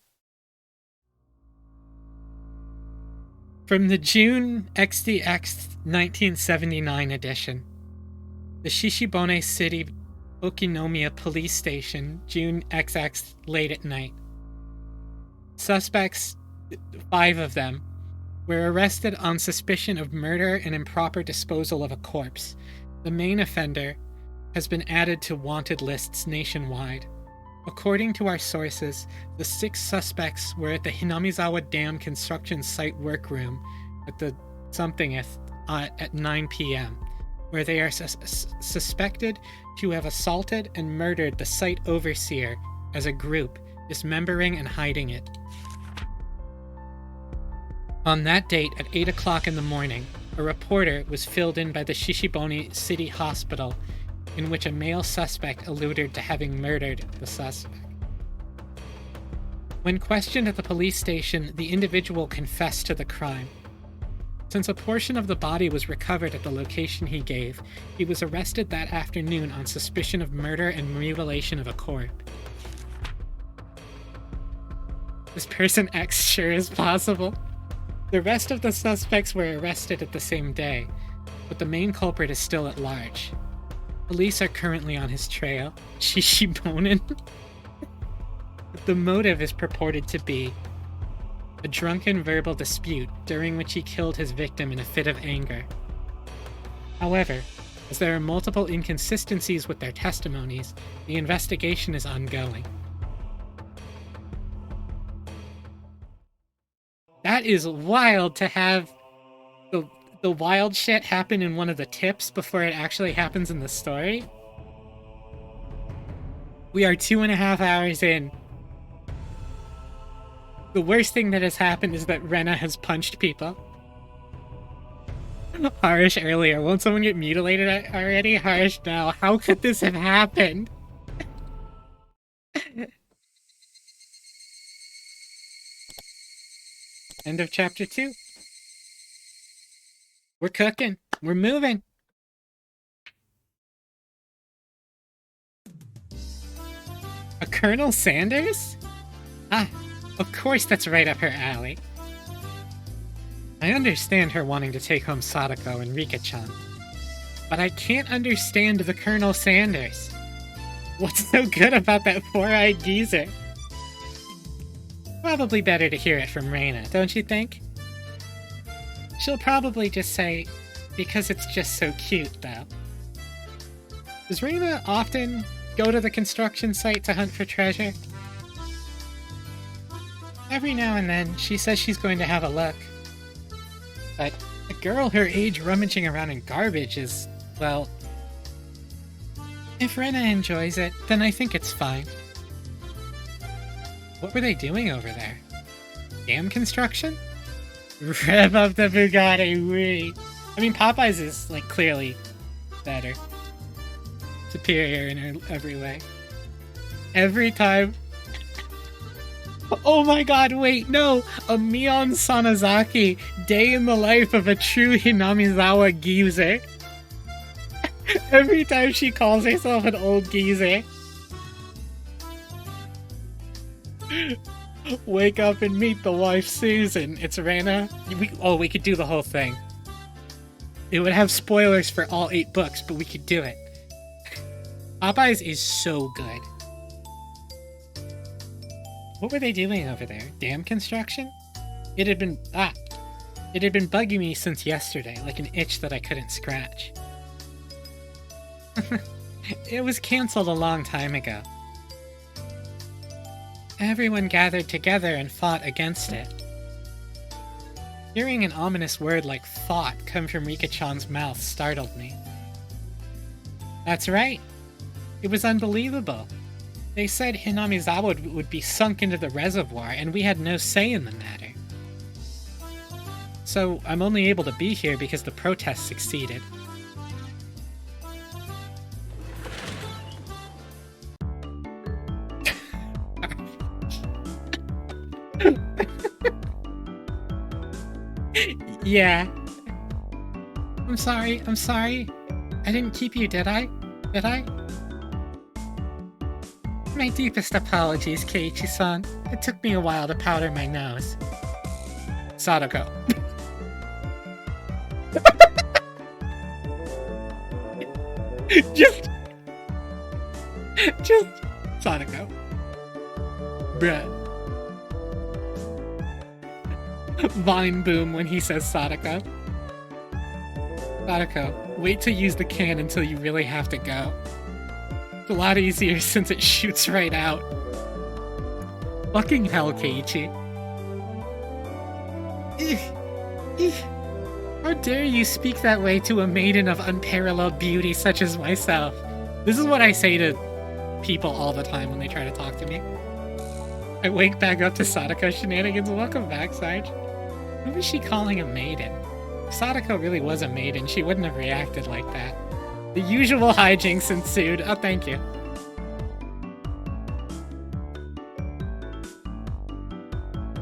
From the June XDX 1979 edition. The Shishibone City Okinomiya Police Station, June XX, late at night. Suspects, 5 of them, were arrested on suspicion of murder and improper disposal of a corpse. The main offender has been added to wanted lists nationwide. According to our sources, the 6 suspects were at the Hinamizawa Dam construction site workroom at the at 9 p.m., where they are suspected to have assaulted and murdered the site overseer as a group, dismembering and hiding it. On that date, at 8 o'clock in the morning, a reporter was filled in by the Shishibone City Hospital, in which a male suspect alluded to having murdered the suspect. When questioned at the police station, the individual confessed to the crime. Since a portion of the body was recovered at the location he gave, he was arrested that afternoon on suspicion of murder and mutilation of a corpse. This person X sure is possible. The rest of the suspects were arrested at the same day, but the main culprit is still at large. Police are currently on his trail. Shishibonin. The motive is purported to be a drunken verbal dispute during which he killed his victim in a fit of anger. However, as there are multiple inconsistencies with their testimonies, the investigation is ongoing. That is wild to have the wild shit happen in one of the tips before it actually happens in the story. We are 2.5 hours in. The worst thing that has happened is that Rena has punched people. Harish earlier. Won't someone get mutilated already? Harish now. How could this have happened? End of chapter 2. We're cooking. We're moving. A Colonel Sanders? Ah, of course that's right up her alley. I understand her wanting to take home Sadako and Rika-chan, but I can't understand the Colonel Sanders. What's so good about that 4-eyed geezer? Probably better to hear it from Reina, don't you think? She'll probably just say, because it's just so cute, though. Does Reina often go to the construction site to hunt for treasure? Every now and then, she says she's going to have a look. But a girl her age rummaging around in garbage is, well... If Reina enjoys it, then I think it's fine. What were they doing over there? Dam construction? Rev up the Bugatti, wee. I mean, Popeyes is, like, clearly better. Superior in every way. Every time... Oh my god, wait, no! A Mion Sanazaki, day in the life of a true Hinamizawa geezer. Every time she calls herself an old geezer. Wake up and meet the wife, Susan. It's Rana. We could do the whole thing. It would have spoilers for all 8 books, but we could do it. Popeyes is so good. What were they doing over there? Dam construction? It had been bugging me since yesterday, like an itch that I couldn't scratch. It was cancelled a long time ago. Everyone gathered together and fought against it. Hearing an ominous word like fought come from Rika-chan's mouth startled me. That's right. It was unbelievable. They said Hinamizawa would be sunk into the reservoir, and we had no say in the matter. So, I'm only able to be here because the protest succeeded. Yeah. I'm sorry. I didn't keep you, did I? Did I? My deepest apologies, Keiichi-san. It took me a while to powder my nose. Sadako. Just Sadako. Bruh. Vine boom when he says Sadako. Sadako, wait to use the can until you really have to go. It's a lot easier since it shoots right out. Fucking hell, Keiichi. How dare you speak that way to a maiden of unparalleled beauty such as myself? This is what I say to people all the time when they try to talk to me. I wake back up to Sadako shenanigans. Welcome back, Sarge. Who was she calling a maiden? If Sadako really was a maiden, she wouldn't have reacted like that. The usual hijinks ensued. Oh, thank you.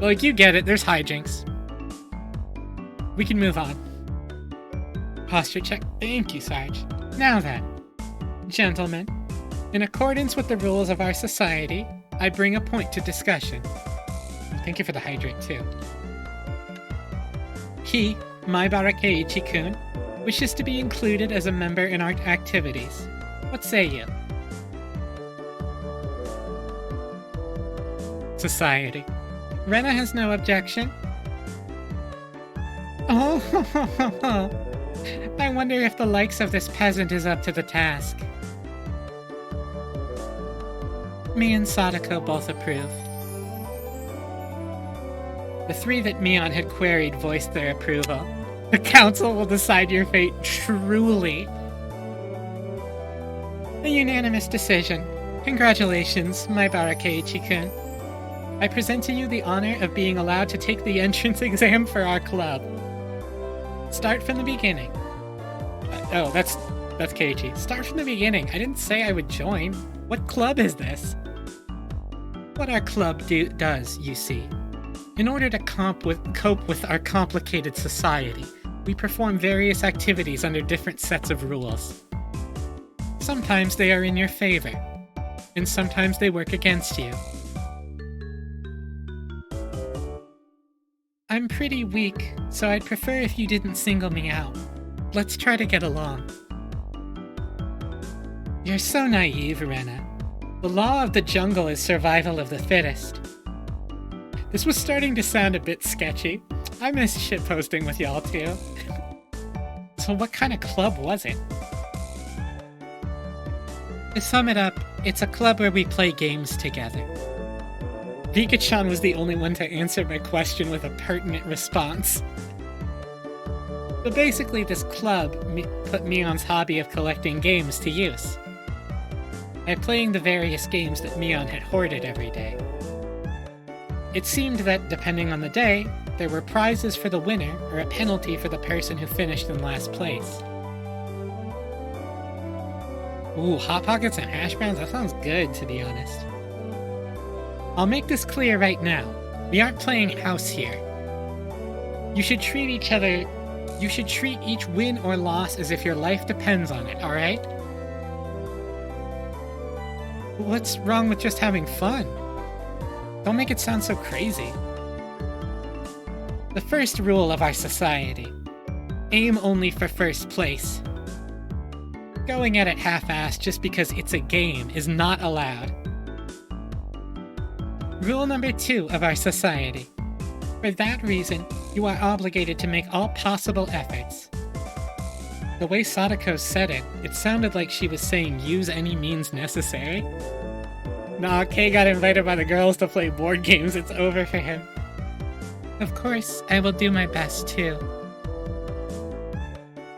Like, you get it, there's hijinks. We can move on. Posture check. Thank you, Sarge. Now then, gentlemen, in accordance with the rules of our society, I bring a point to discussion. Thank you for the hydrate, too. He, Maibara Keiichi-kun, wishes to be included as a member in our activities. What say you? Society. Rena has no objection. Oh, I wonder if the likes of this peasant is up to the task. Me and Sadako both approve. The three that Mion had queried voiced their approval. The council will decide your fate, truly. A unanimous decision. Congratulations, Maibara Keiichi-kun. I present to you the honor of being allowed to take the entrance exam for our club. Start from the beginning. Oh, that's Keiichi. Start from the beginning. I didn't say I would join. What club is this? What our club does, you see. In order to cope with our complicated society, we perform various activities under different sets of rules. Sometimes they are in your favor, and sometimes they work against you. I'm pretty weak, so I'd prefer if you didn't single me out. Let's try to get along. You're so naive, Rena. The law of the jungle is survival of the fittest. This was starting to sound a bit sketchy. I miss shitposting with y'all too. So what kind of club was it? To sum it up, it's a club where we play games together. Vika-chan was the only one to answer my question with a pertinent response. So basically this club put Mion's hobby of collecting games to use. By playing the various games that Mion had hoarded every day. It seemed that, depending on the day, there were prizes for the winner or a penalty for the person who finished in last place. Ooh, Hot Pockets and hash browns? That sounds good, to be honest. I'll make this clear right now. We aren't playing house here. You should treat each win or loss as if your life depends on it, alright? What's wrong with just having fun? Don't make it sound so crazy. The first rule of our society. Aim only for first place. Going at it half-assed just because it's a game is not allowed. Rule number 2 of our society. For that reason, you are obligated to make all possible efforts. The way Sadako said it, it sounded like she was saying use any means necessary. Nah, Kei got invited by the girls to play board games, it's over for him. Of course, I will do my best too.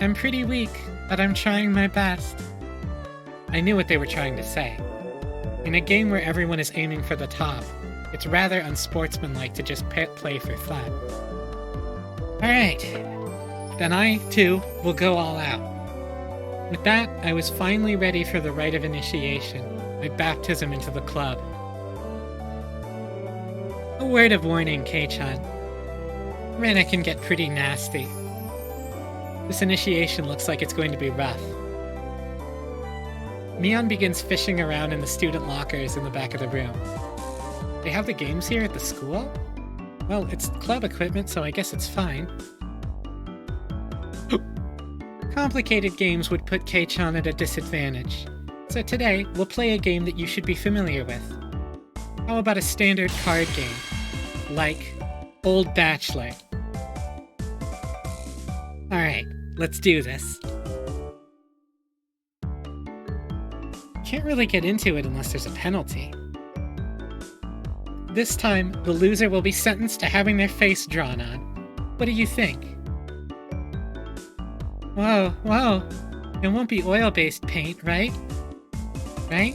I'm pretty weak, but I'm trying my best. I knew what they were trying to say. In a game where everyone is aiming for the top, it's rather unsportsmanlike to just play for fun. Alright, then I, too, will go all out. With that, I was finally ready for the rite of initiation, my baptism into the club. A word of warning, Kei-chan. Rena can get pretty nasty. This initiation looks like it's going to be rough. Mion begins fishing around in the student lockers in the back of the room. They have the games here at the school? Well, it's club equipment, so I guess it's fine. Complicated games would put Kei-chan at a disadvantage. So today, we'll play a game that you should be familiar with. How about a standard card game? Like Old Bachelor. Alright, let's do this. Can't really get into it unless there's a penalty. This time, the loser will be sentenced to having their face drawn on. What do you think? Whoa. It won't be oil-based paint, right? Right?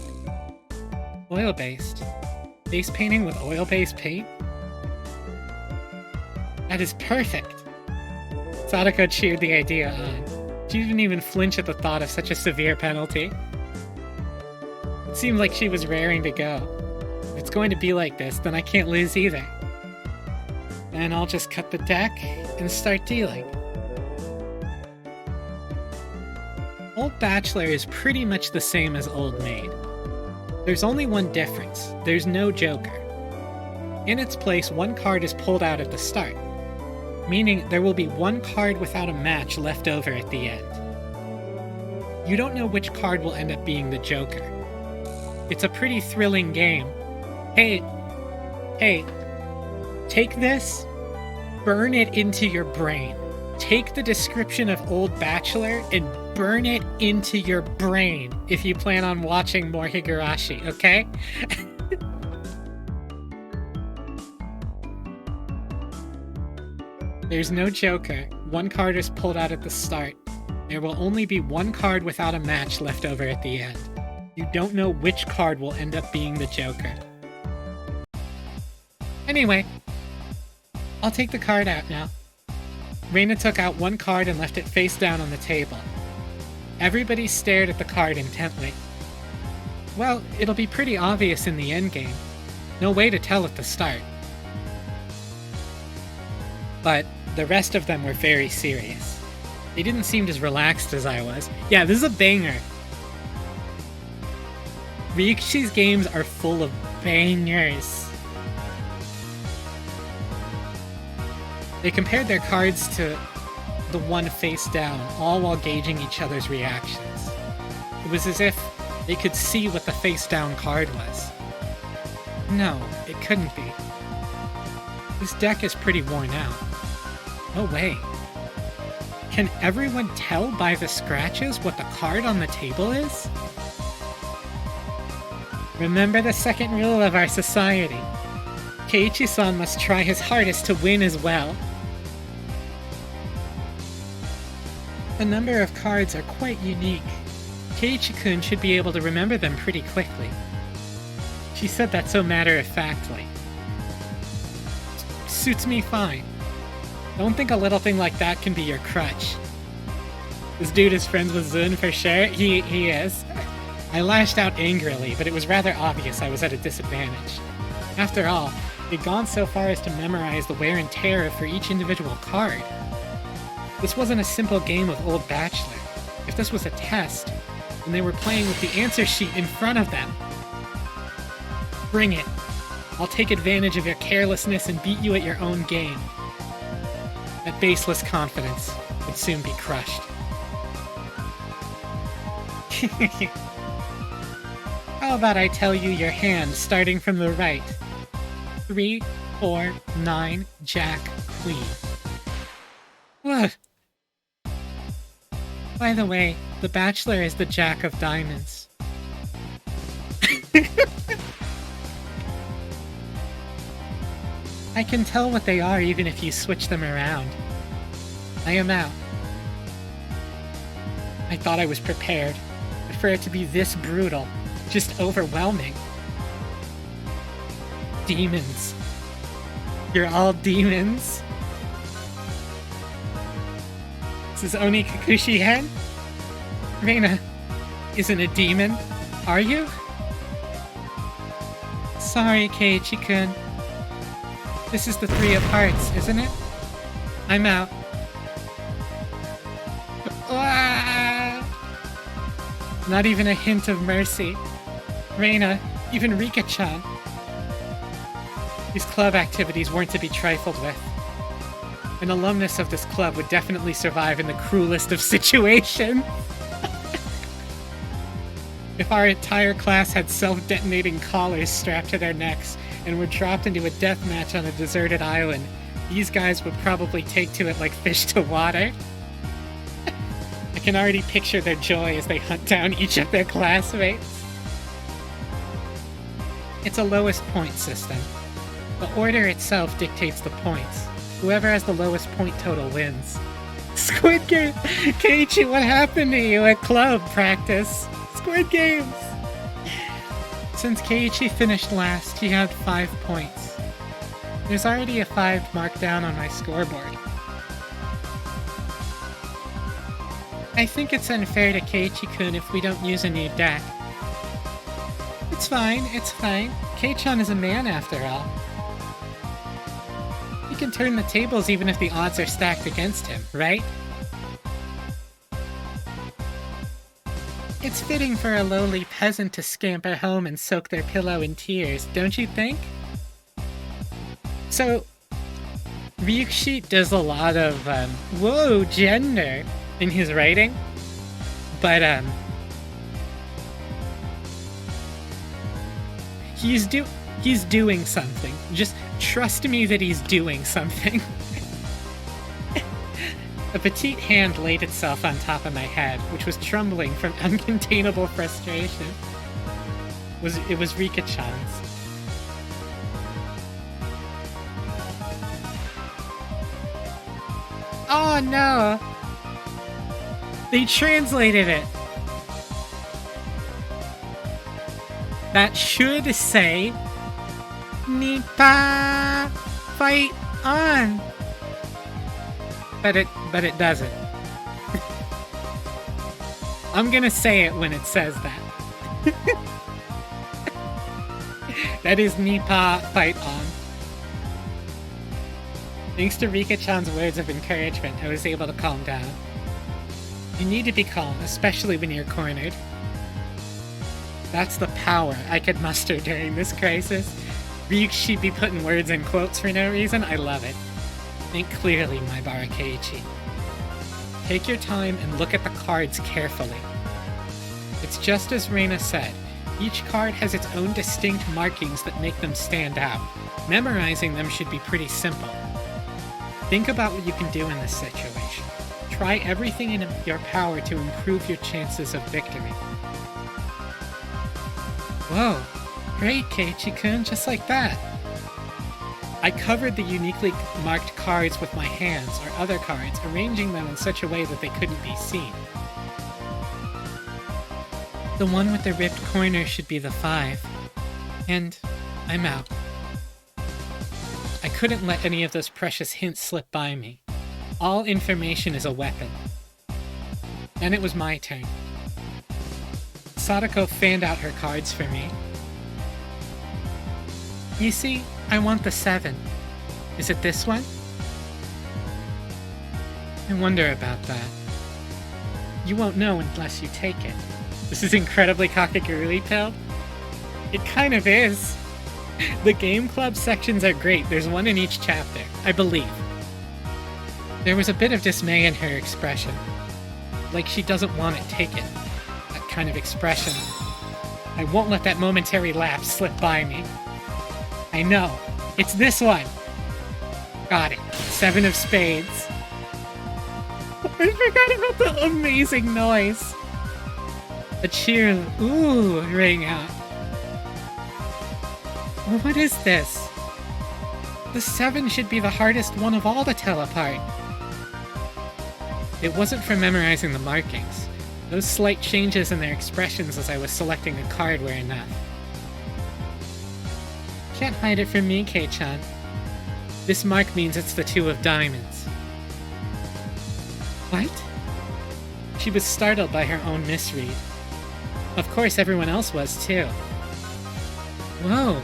Oil-based. Face painting with oil-based paint? That is perfect! Sadako cheered the idea on. She didn't even flinch at the thought of such a severe penalty. It seemed like she was raring to go. If it's going to be like this, then I can't lose either. And I'll just cut the deck and start dealing. Old Bachelor is pretty much the same as Old Maid. There's only one difference. There's no Joker. In its place, one card is pulled out at the start, meaning there will be one card without a match left over at the end. You don't know which card will end up being the Joker. It's a pretty thrilling game. Hey, take this, burn it into your brain. Take the description of Old Bachelor and burn it into your brain if you plan on watching more Higurashi, okay? There's no Joker. One card is pulled out at the start. There will only be one card without a match left over at the end. You don't know which card will end up being the Joker. Anyway, I'll take the card out now. Reina took out one card and left it face down on the table. Everybody stared at the card intently. Well, it'll be pretty obvious in the endgame. No way to tell at the start. But the rest of them were very serious. They didn't seem as relaxed as I was. Yeah, this is a banger. Ryukichi's games are full of bangers. They compared their cards to the one face down, all while gauging each other's reactions. It was as if they could see what the face down card was. No, it couldn't be. This deck is pretty worn out. No way. Can everyone tell by the scratches what the card on the table is? Remember the second rule of our society. Keiichi-san must try his hardest to win as well. The number of cards are quite unique. Keiichi-kun should be able to remember them pretty quickly. She said that so matter-of-factly. Suits me fine. Don't think a little thing like that can be your crutch. This dude is friends with Zun for sure. He is. I lashed out angrily, but it was rather obvious I was at a disadvantage. After all, they'd gone so far as to memorize the wear and tear for each individual card. This wasn't a simple game of Old Bachelor. If this was a test, then they were playing with the answer sheet in front of them. Bring it. I'll take advantage of your carelessness and beat you at your own game. That baseless confidence would soon be crushed. How about I tell you your hand starting from the right? 3, 4, 9, Jack, Queen. Ugh. By the way, the Bachelor is the Jack of Diamonds. I can tell what they are even if you switch them around. I am out. I thought I was prepared. The for it to be this brutal. Just overwhelming. Demons. You're all demons? This is Onikakushi-hen? Reina isn't a demon, are you? Sorry, Keiichi-kun. This is the Three of Hearts, isn't it? I'm out. Ah! Not even a hint of mercy. Reina, even Rika-chan. These club activities weren't to be trifled with. An alumnus of this club would definitely survive in the cruelest of situations. If our entire class had self-detonating collars strapped to their necks and were dropped into a deathmatch on a deserted island, these guys would probably take to it like fish to water. I can already picture their joy as they hunt down each of their classmates. It's a lowest point system. The order itself dictates the points. Whoever has the lowest point total wins. Squid Game! Keiichi, what happened to you at club practice? Squid Games! Since Keiichi finished last, he had 5 points. There's already a 5 marked down on my scoreboard. I think it's unfair to Keiichi-kun if we don't use a new deck. It's fine, it's fine. Kei-chan is a man after all. He can turn the tables even if the odds are stacked against him, right? It's fitting for a lowly peasant to scamper home and soak their pillow in tears, don't you think? So, Ryukishi does a lot of, whoa, gender in his writing, but, he's doing something. Just trust me that he's doing something. A petite hand laid itself on top of my head, which was trembling from uncontainable frustration. It was Rika-chan's. Oh no! They translated it! That should say, Nippa, fight on! But it doesn't. I'm gonna say it when it says that. That is Nippa, fight on. Thanks to Rika-chan's words of encouragement, I was able to calm down. You need to be calm, especially when you're cornered. That's the power I could muster during this crisis. Ryukishi be putting words in quotes for no reason. I love it. Think clearly, my Barakeiichi. Take your time and look at the cards carefully. It's just as Reina said. Each card has its own distinct markings that make them stand out. Memorizing them should be pretty simple. Think about what you can do in this situation. Try everything in your power to improve your chances of victory. Whoa, great, Keiichi-kun, just like that. I covered the uniquely marked cards with my hands or other cards, arranging them in such a way that they couldn't be seen. The one with the ripped corner should be the 5. And I'm out. I couldn't let any of those precious hints slip by me. All information is a weapon. Then it was my turn. Sadako fanned out her cards for me. You see, I want the 7. Is it this one? I wonder about that. You won't know unless you take it. This is incredibly Kakegurui-pilled? It kind of is. The game club sections are great. There's one in each chapter, I believe. There was a bit of dismay in her expression. Like she doesn't want it taken. That kind of expression. I won't let that momentary lapse slip by me. I know. It's this one! Got it. 7 of spades. I forgot about the amazing noise. A cheer of ooh rang out. Well, what is this? The 7 should be the hardest one of all to tell apart. It wasn't for memorizing the markings. Those slight changes in their expressions as I was selecting a card were enough. Can't hide it from me, Kei-chan. This mark means it's the 2 of diamonds. What? She was startled by her own misread. Of course, everyone else was, too. Whoa.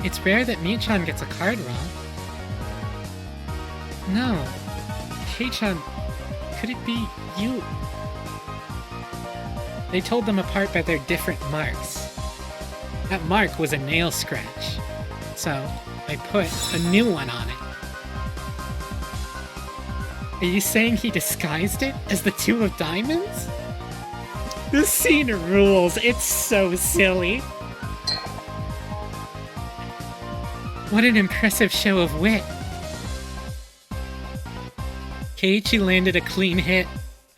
It's rare that Mi-chan gets a card wrong. No. Kei-chan, could it be you? They told them apart by their different marks. That mark was a nail scratch. So, I put a new one on it. Are you saying he disguised it as the 2 of diamonds? This scene rules. It's so silly. What an impressive show of wit. Keiichi landed a clean hit.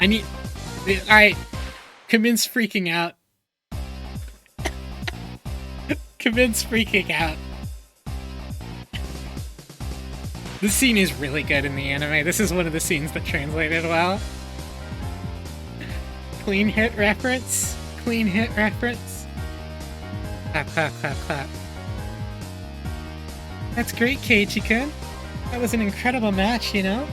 Alright. Kamin's freaking out. Kamin's freaking out. This scene is really good in the anime. This is one of the scenes that translated well. Clean hit reference. Clean hit reference. Clap, clap, clap, clap. That's great, Keiichi-kun. That was an incredible match, you know?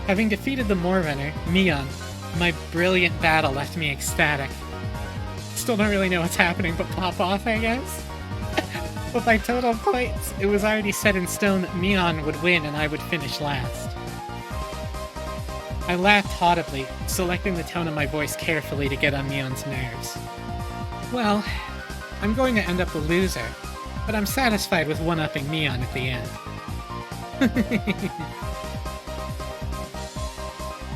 Having defeated the Moorrunner, Mion, my brilliant battle left me ecstatic. Still don't really know what's happening, but pop off, I guess? But by total points, it was already set in stone that Mion would win and I would finish last. I laughed audibly, selecting the tone of my voice carefully to get on Mion's nerves. Well, I'm going to end up the loser, but I'm satisfied with one-upping Mion at the end.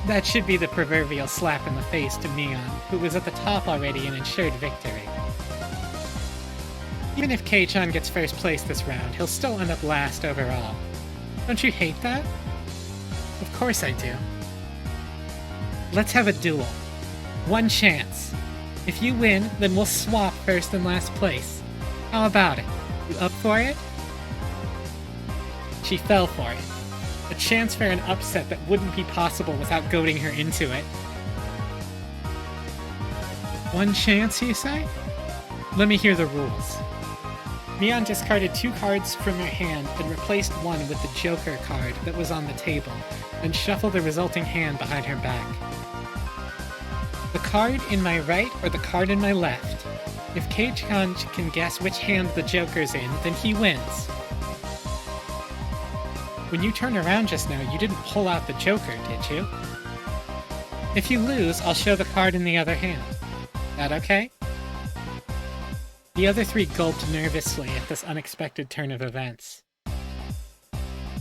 That should be the proverbial slap in the face to Mion, who was at the top already and ensured victory. Even if Kei-chan gets first place this round, he'll still end up last overall. Don't you hate that? Of course I do. Let's have a duel. One chance. If you win, then we'll swap first and last place. How about it? You up for it? She fell for it. A chance for an upset that wouldn't be possible without goading her into it. One chance, you say? Let me hear the rules. Mion discarded 2 cards from her hand and replaced one with the Joker card that was on the table, then shuffled the resulting hand behind her back. The card in my right or the card in my left. If Kei-chan can guess which hand the Joker's in, then he wins. When you turned around just now, you didn't pull out the Joker, did you? If you lose, I'll show the card in the other hand. That okay? The other 3 gulped nervously at this unexpected turn of events.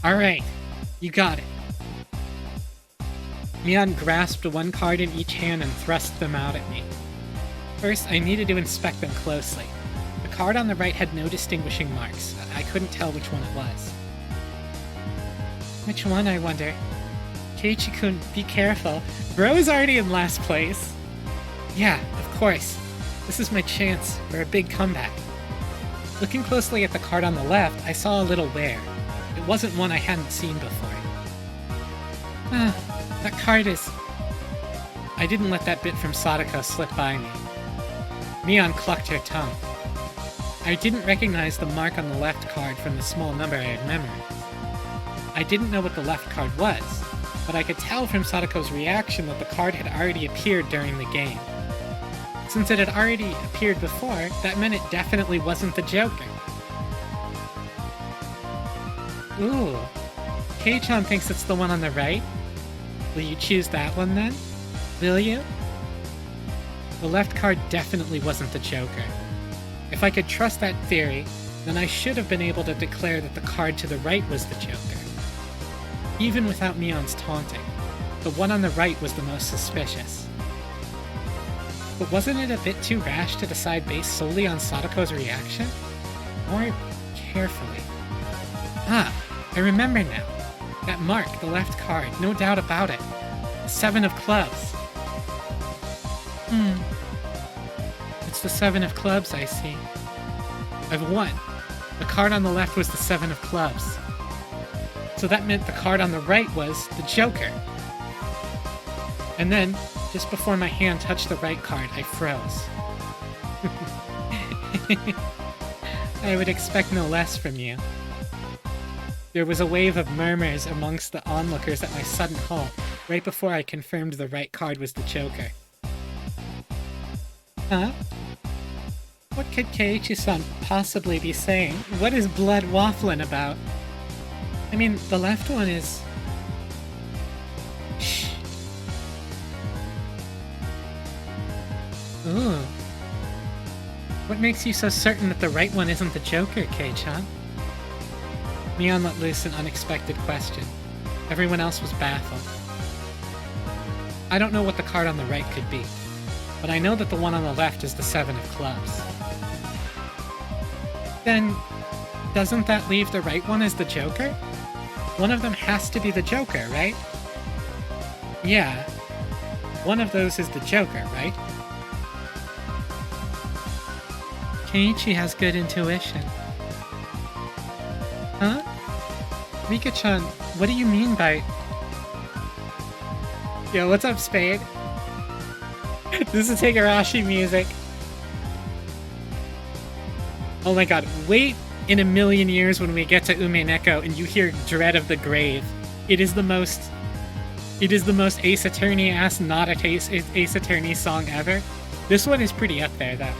Alright, you got it. Mion grasped 1 card in each hand and thrust them out at me. First, I needed to inspect them closely. The card on the right had no distinguishing marks. I couldn't tell which one it was. Which one, I wonder? Keiichi-kun, be careful. Bro's already in last place. Yeah, of course. This is my chance for a big comeback. Looking closely at the card on the left, I saw a little wear. It wasn't one I hadn't seen before. That card is... I didn't let that bit from Sadako slip by me. Mion clucked her tongue. I didn't recognize the mark on the left card from the small number I had memorized. I didn't know what the left card was, but I could tell from Sadako's reaction that the card had already appeared during the game. Since it had already appeared before, that meant it definitely wasn't the Joker. Ooh. Kei-chan thinks it's the one on the right? Will you choose that one then? Will you? The left card definitely wasn't the Joker. If I could trust that theory, then I should have been able to declare that the card to the right was the Joker. Even without Mion's taunting, the one on the right was the most suspicious. But wasn't it a bit too rash to decide based solely on Sadako's reaction? More carefully. Ah, I remember now. That mark, the left card, no doubt about it. The 7 of clubs. It's the 7 of clubs, I see. I've won. The card on the left was the 7 of clubs. So that meant the card on the right was the Joker. And then, Just before my hand touched the right card, I froze. I would expect no less from you. There was a wave of murmurs amongst the onlookers at my sudden halt, right before I confirmed the right card was the Joker. Huh? What could Keiichi-san possibly be saying? What is Blood waffling about? I mean, the left one is... Shh. Ooh. What makes you so certain that the right one isn't the Joker, Kei-chan? Mion let loose an unexpected question. Everyone else was baffled. I don't know what the card on the right could be, but I know that the one on the left is the 7 of clubs. Then, doesn't that leave the right one as the Joker? One of them has to be the Joker, right? Yeah. One of those is the Joker, right? Keiichi has good intuition. Huh? Rika-chan, what do you mean by... Yo, what's up, Spade? This is Higurashi music. Oh my god, wait in a million years when we get to Umeneko and you hear Dread of the Grave. It is the most Ace Attorney-ass not a Ace Attorney song ever. This one is pretty up there, though.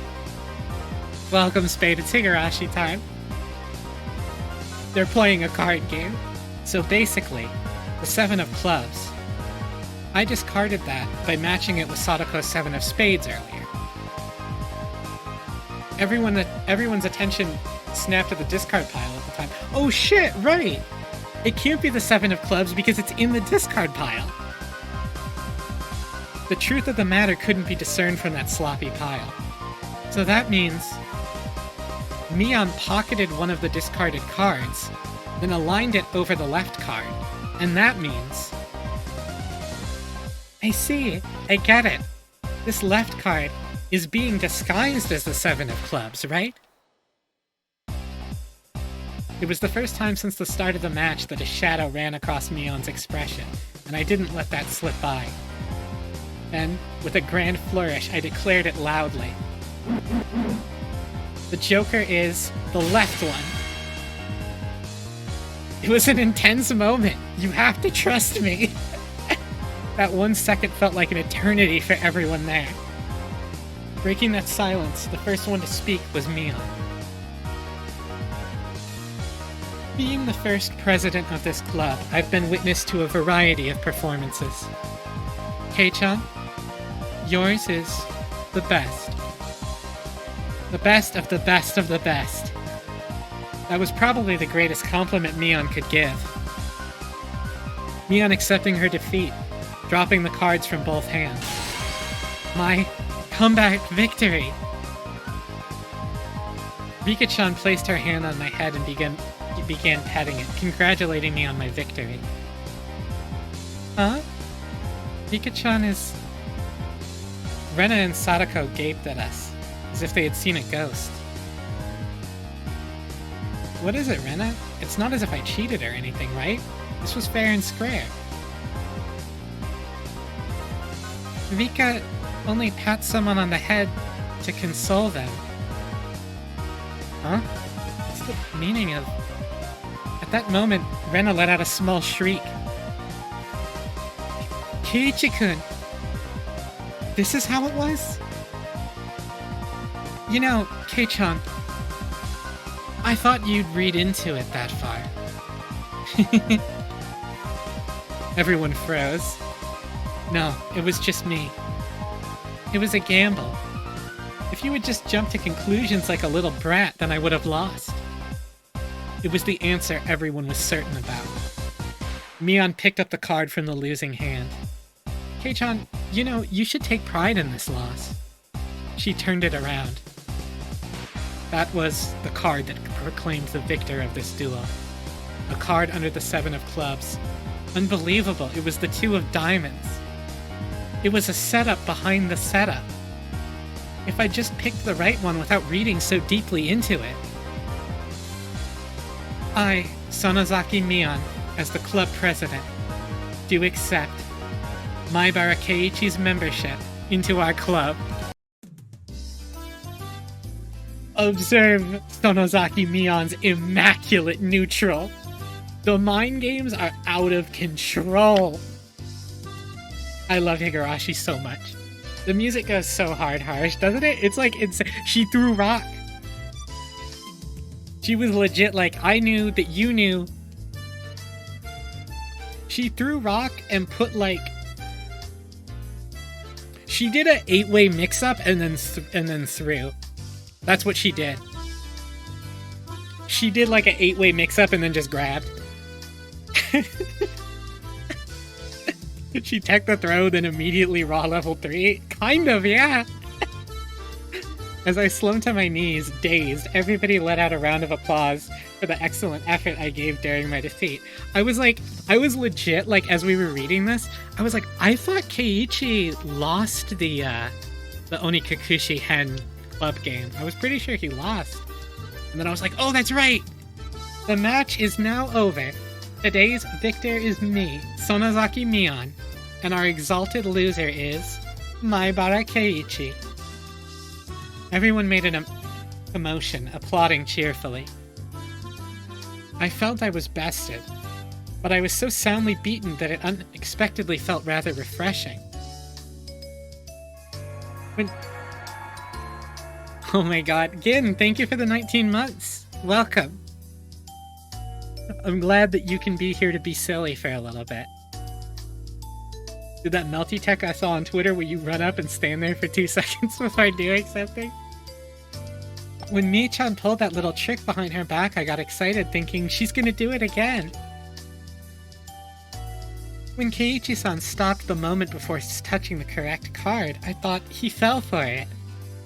Welcome, Spade, it's Higurashi time. They're playing a card game. So basically, the 7 of clubs. I discarded that by matching it with Sadako's 7 of spades earlier. Everyone's attention snapped to the discard pile at the time. Oh shit, right! It can't be the 7 of clubs because it's in the discard pile. The truth of the matter couldn't be discerned from that sloppy pile. So that means Mion pocketed one of the discarded cards, then aligned it over the left card, and that means... I see, I get it. This left card is being disguised as the 7 of clubs, right? It was the first time since the start of the match that a shadow ran across Mion's expression, and I didn't let that slip by. Then, with a grand flourish, I declared it loudly. The Joker is the left one. It was an intense moment. You have to trust me. That 1 second felt like an eternity for everyone there. Breaking that silence, the first one to speak was Mion. Being the first president of this club, I've been witness to a variety of performances. Kei-chan, yours is the best. The best of the best of the best. That was probably the greatest compliment Mion could give. Mion accepting her defeat, dropping the cards from both hands. My comeback victory! Rika-chan placed her hand on my head and began petting it, congratulating me on my victory. Huh? Rika-chan is... Rena and Sadako gaped at us, as if they had seen a ghost. What is it, Rena? It's not as if I cheated or anything, right? This was fair and square. Rika only pats someone on the head to console them. Huh? What's the meaning of... At that moment, Rena let out a small shriek. Keiichi-kun! This is how it was? You know, Kei-chan, I thought you'd read into it that far. Everyone froze. No, it was just me. It was a gamble. If you had just jumped to conclusions like a little brat, then I would have lost. It was the answer everyone was certain about. Mion picked up the card from the losing hand. Kei-chan, you know, you should take pride in this loss. She turned it around. That was the card that proclaimed the victor of this duel. A card under the 7 of clubs. Unbelievable, it was the 2 of diamonds. It was a setup behind the setup. If I just picked the right one without reading so deeply into it. I, Sonozaki Mion, as the club president, do accept Maibara Keiichi's membership into our club. Observe Sonozaki Mion's immaculate neutral. The mind games are out of control. I love Higurashi so much. The music goes so harsh, doesn't it? It's like she threw rock. She was legit like, I knew that you knew. She threw rock and put like... She did an 8-way mix-up and then threw. That's what she did. She did like an 8-way mix-up and then just grabbed. She teched the throw, then immediately raw level 3? Kind of, yeah. As I slumped to my knees, dazed, everybody let out a round of applause for the excellent effort I gave during my defeat. I was legit, like, as we were reading this, I was like, I thought Keiichi lost the Onikakushi-hen club game. I was pretty sure he lost. And then I was like, oh, that's right! The match is now over. Today's victor is me, Sonozaki Mion, and our exalted loser is Maibara Keiichi. Everyone made an commotion, applauding cheerfully. I felt I was bested, but I was so soundly beaten that it unexpectedly felt rather refreshing. Oh my god, Gin, thank you for the 19 months. Welcome. I'm glad that you can be here to be silly for a little bit. Did that melty tech I saw on Twitter where you run up and stand there for 2 seconds before doing something? When Mii-chan pulled that little trick behind her back, I got excited thinking she's gonna do it again. When Keiichi-san stopped the moment before touching the correct card, I thought he fell for it.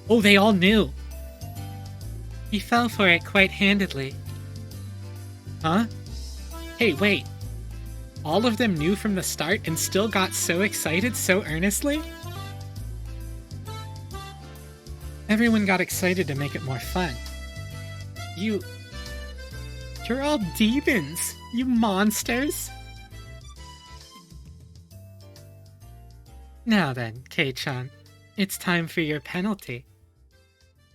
Oh, they all knew. He fell for it quite handedly. Huh? Hey, wait. All of them knew from the start and still got so excited so earnestly? Everyone got excited to make it more fun. You're all demons, you monsters! Now then, Kei-chan, it's time for your penalty.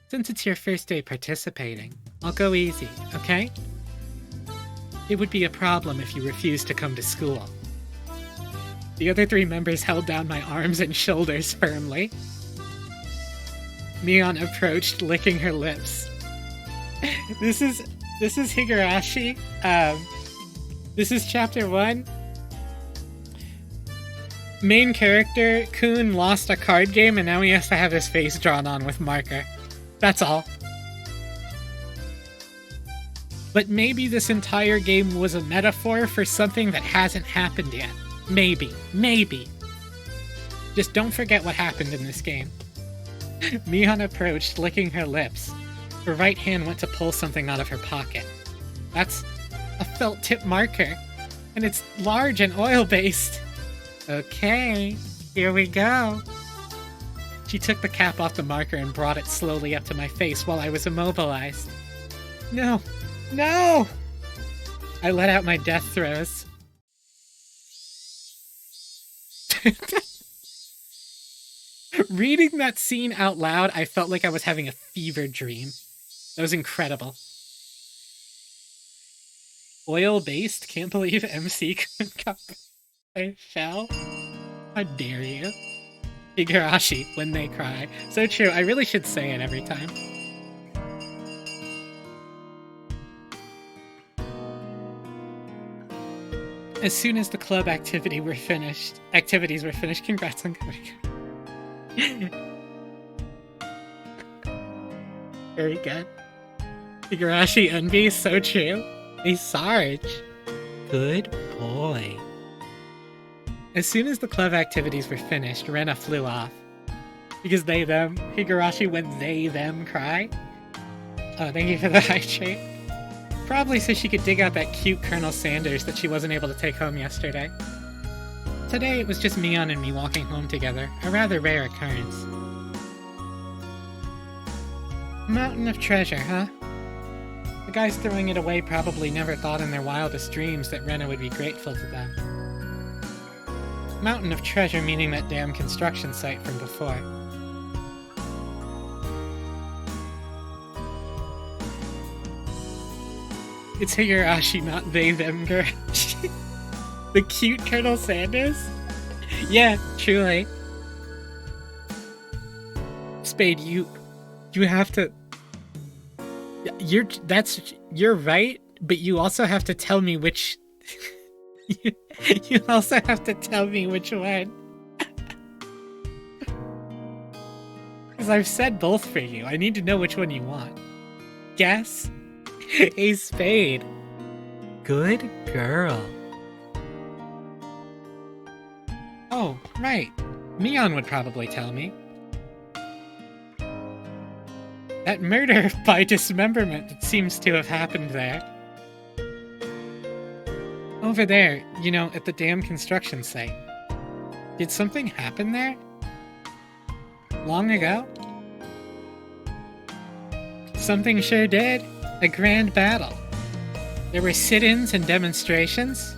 Since it's your first day participating, I'll go easy, okay? It would be a problem if you refused to come to school. The other 3 members held down my arms and shoulders firmly. Mion approached, licking her lips. This is Higurashi. This is chapter 1. Main character, Kun, lost a card game and now he has to have his face drawn on with marker. That's all. But maybe this entire game was a metaphor for something that hasn't happened yet. Maybe. Just don't forget what happened in this game. Mion approached, licking her lips. Her right hand went to pull something out of her pocket. That's a felt tip marker, and it's large and oil-based. Okay, here we go. She took the cap off the marker and brought it slowly up to my face while I was immobilized. No! I let out my death throes. Reading that scene out loud, I felt like I was having a fever dream. That was incredible. Oil-based? Can't believe MC I fell? How dare you? Higurashi, when they cry. So true, I really should say it every time. As soon as the club activities were finished, congrats on coming. Very good. Higurashi envy, so true. Hey, Sarge. Good boy. As soon as the club activities were finished, Rena flew off. Because they, them. Higurashi when they, them cry. Oh, thank you for the hydrate. Probably so she could dig out that cute Colonel Sanders that she wasn't able to take home yesterday. Today it was just Mion and me walking home together, a rather rare occurrence. Mountain of treasure, huh? The guys throwing it away probably never thought in their wildest dreams that Rena would be grateful to them. Mountain of treasure meaning that damn construction site from before. It's Higurashi, not they, them, Gurashi. The cute Colonel Sanders? Yeah, truly. Spade, you have to... You're right, but you also have to tell me which... you also have to tell me which one. Because I've said both for you. I need to know which one you want. Guess? A spade. Good girl. Oh, right. Mion would probably tell me. That murder by dismemberment that seems to have happened there. Over there, you know, at the damn construction site. Did something happen there? Long ago? Something sure did. A grand battle. There were sit-ins and demonstrations.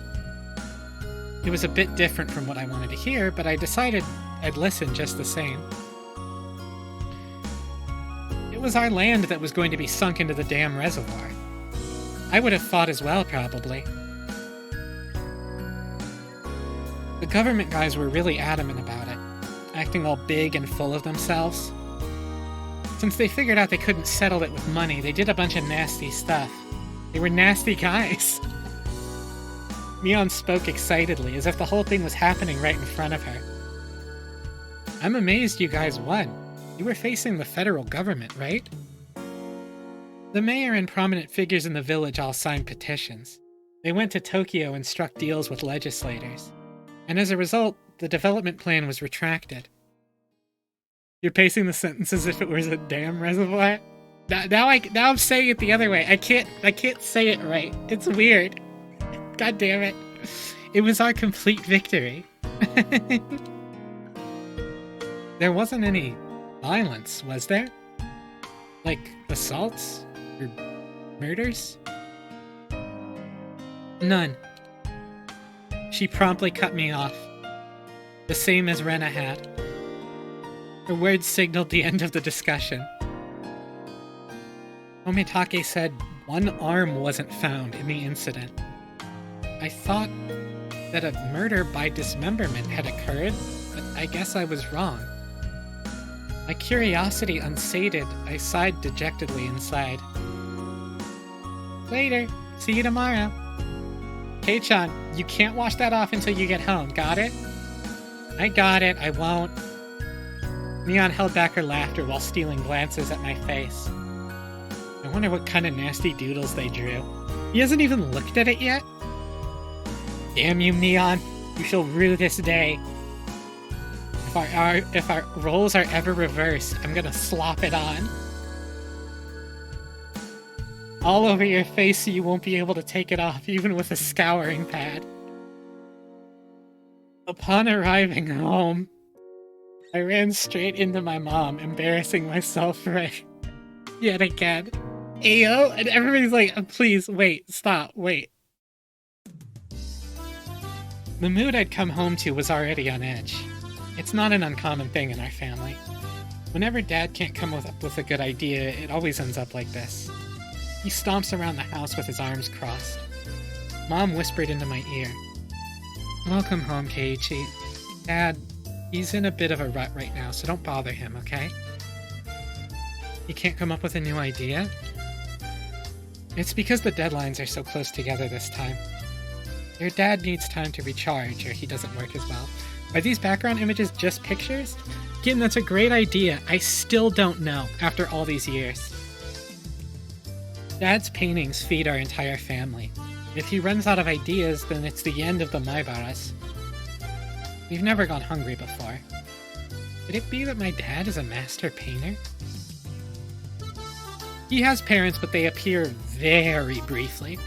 It was a bit different from what I wanted to hear, but I decided I'd listen just the same. It was our land that was going to be sunk into the damn reservoir. I would have fought as well, probably. The government guys were really adamant about it, acting all big and full of themselves. Since they figured out they couldn't settle it with money, they did a bunch of nasty stuff. They were nasty guys. Mion spoke excitedly, as if the whole thing was happening right in front of her. I'm amazed you guys won. You were facing the federal government, right? The mayor and prominent figures in the village all signed petitions. They went to Tokyo and struck deals with legislators. And as a result, the development plan was retracted. You're pacing the sentence as if it was a damn reservoir? Now I'm saying it the other way. I can't say it right. It's weird. God damn it. It was our complete victory. There wasn't any violence, was there? Like assaults? Or murders? None. She promptly cut me off. The same as Rena had. Her words signaled the end of the discussion. Omitake said one arm wasn't found in the incident. I thought that a murder by dismemberment had occurred, but I guess I was wrong. My curiosity unsated, I sighed dejectedly inside. Later. See you tomorrow. Kei-chan, you can't wash that off until you get home, got it? I got it, I won't. Mion held back her laughter while stealing glances at my face. I wonder what kind of nasty doodles they drew. He hasn't even looked at it yet? Damn you, Mion. You shall rue this day. If our roles are ever reversed, I'm gonna slop it on. All over your face so you won't be able to take it off, even with a scouring pad. Upon arriving home, I ran straight into my mom, embarrassing myself yet again. Ayo? And everybody's like, please, wait, stop, wait. The mood I'd come home to was already on edge. It's not an uncommon thing in our family. Whenever Dad can't come up with a good idea, it always ends up like this. He stomps around the house with his arms crossed. Mom whispered into my ear. Welcome home, Keiichi. Dad, he's in a bit of a rut right now, so don't bother him, okay? You can't come up with a new idea? It's because the deadlines are so close together this time. Your dad needs time to recharge, or he doesn't work as well. Are these background images just pictures? Again, that's a great idea. I still don't know, after all these years. Dad's paintings feed our entire family. If he runs out of ideas, then it's the end of the Maibaras. We've never gone hungry before. Could it be that my dad is a master painter? He has parents, but they appear very briefly.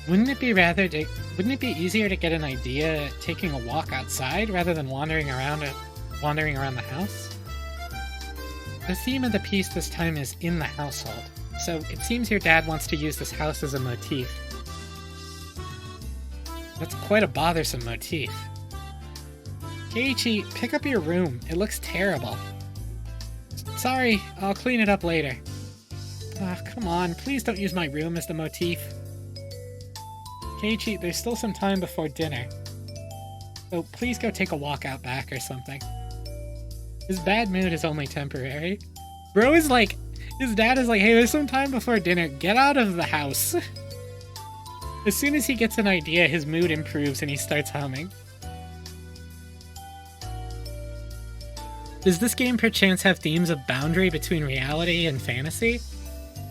Wouldn't it be easier to get an idea taking a walk outside rather than wandering around the house? The theme of the piece this time is in the household, so it seems your dad wants to use this house as a motif. That's quite a bothersome motif. Keiichi, pick up your room. It looks terrible. Sorry, I'll clean it up later. Ah, come on, please don't use my room as the motif. Keiichi, there's still some time before dinner. So please go take a walk out back or something. His bad mood is only temporary. Bro is like, his dad is like, hey, there's some time before dinner. Get out of the house. As soon as he gets an idea, his mood improves and he starts humming. Does this game perchance have themes of boundary between reality and fantasy?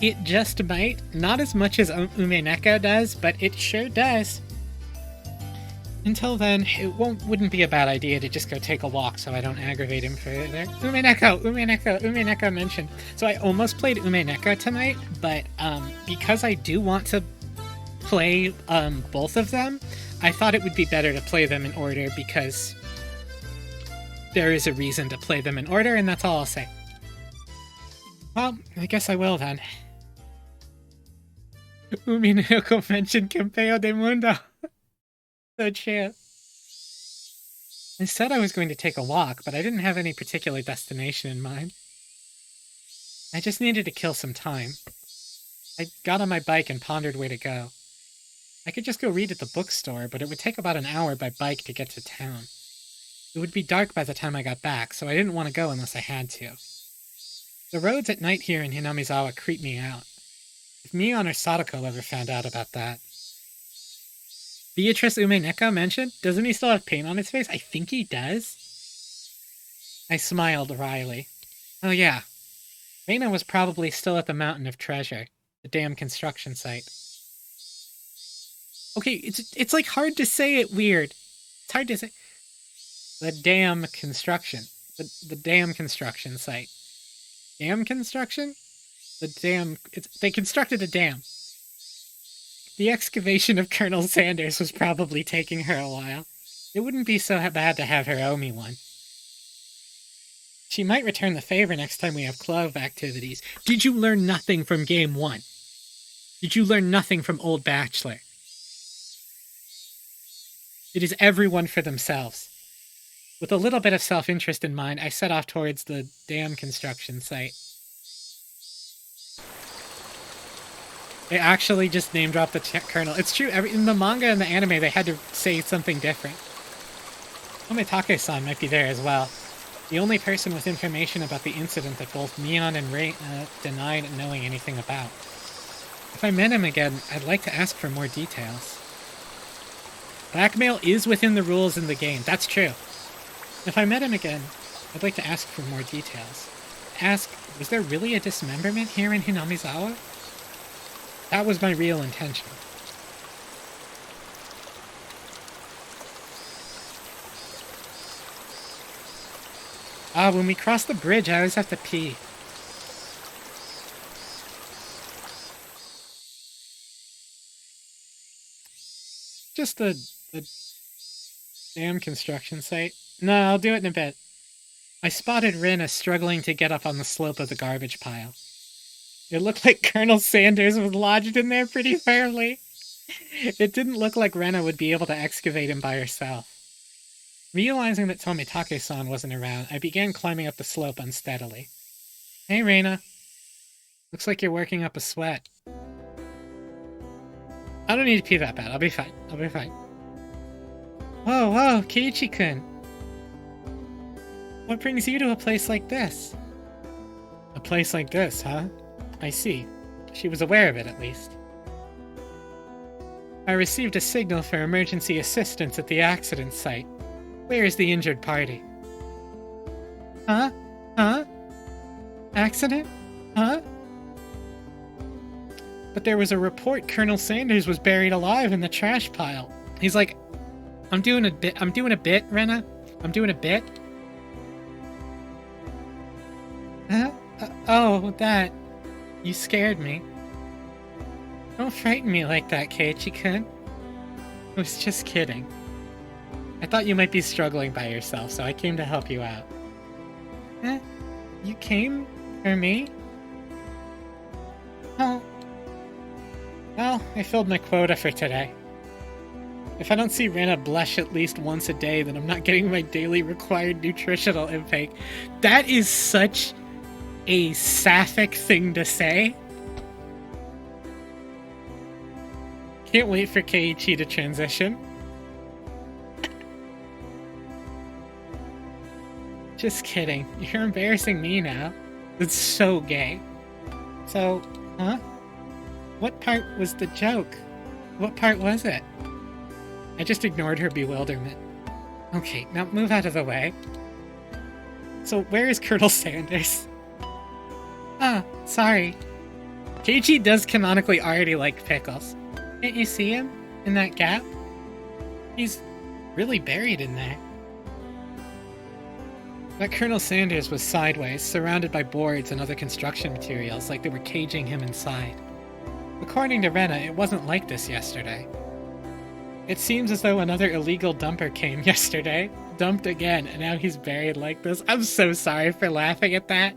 It just might. Not as much as Umeneko does, but it sure does. Until then, it wouldn't be a bad idea to just go take a walk so I don't aggravate him further. Umeneko mentioned. So I almost played Umeneko tonight, but because I do want to play both of them, I thought it would be better to play them in order because there is a reason to play them in order, and that's all I'll say. Well, I guess I will then. Umineko mentioned Campeão de Mundo. So true. I said I was going to take a walk, but I didn't have any particular destination in mind. I just needed to kill some time. I got on my bike and pondered where to go. I could just go read at the bookstore, but it would take about an hour by bike to get to town. It would be dark by the time I got back, so I didn't want to go unless I had to. The roads at night here in Hinamizawa creep me out. If Mion or Sadako ever found out about that. Beatrice Umeneko mentioned? Doesn't he still have paint on his face? I think he does. I smiled wryly. Oh yeah. Reina was probably still at the Mountain of Treasure, the damn construction site. Okay, it's like hard to say it weird. It's hard to say. The damn construction. The damn construction site. Dam construction? They constructed a dam. The excavation of Colonel Sanders was probably taking her a while. It wouldn't be so bad to have her owe me one. She might return the favor next time we have club activities. Did you learn nothing from Game 1? Did you learn nothing from Old Bachelor? It is everyone for themselves. With a little bit of self-interest in mind, I set off towards the dam construction site. They actually just name-dropped the Colonel. It's true, in the manga and the anime, they had to say something different. Omitake-san might be there as well. The only person with information about the incident that both Mion and Rei denied knowing anything about. If I met him again, I'd like to ask for more details. Blackmail is within the rules in the game, that's true. If I met him again, I'd like to ask for more details. Ask, was there really a dismemberment here in Hinamizawa? That was my real intention. When we cross the bridge, I always have to pee. Just the damn construction site. No, I'll do it in a bit. I spotted Rina struggling to get up on the slope of the garbage pile. It looked like Colonel Sanders was lodged in there pretty firmly. It didn't look like Rena would be able to excavate him by herself. Realizing that Tomitake-san wasn't around, I began climbing up the slope unsteadily. Hey, Reina. Looks like you're working up a sweat. I don't need to pee that bad. I'll be fine. Whoa, Keiichi-kun. What brings you to a place like this? A place like this, huh? I see. She was aware of it, at least. I received a signal for emergency assistance at the accident site. Where is the injured party? Huh? Accident? Huh? But there was a report Colonel Sanders was buried alive in the trash pile. He's like, I'm doing a bit, Rena. I'm doing a bit. Huh? Oh, that. You scared me. Don't frighten me like that, Keiichi-kun. I was just kidding. I thought you might be struggling by yourself, so I came to help you out. Eh? You came? For me? Oh. Well, I filled my quota for today. If I don't see Rena blush at least once a day, then I'm not getting my daily required nutritional intake. That is such a sapphic thing to say. Can't wait for Keiichi to transition. Just kidding. You're embarrassing me now. It's so gay. So, huh? What part was the joke? What part was it? I just ignored her bewilderment. Okay, now move out of the way. So where is Colonel Sanders? Ah, sorry. Keiichi does canonically already like pickles. Can't you see him? In that gap? He's really buried in there. That Colonel Sanders was sideways, surrounded by boards and other construction materials, like they were caging him inside. According to Rena, it wasn't like this yesterday. It seems as though another illegal dumper came yesterday, dumped again, and now he's buried like this. I'm so sorry for laughing at that.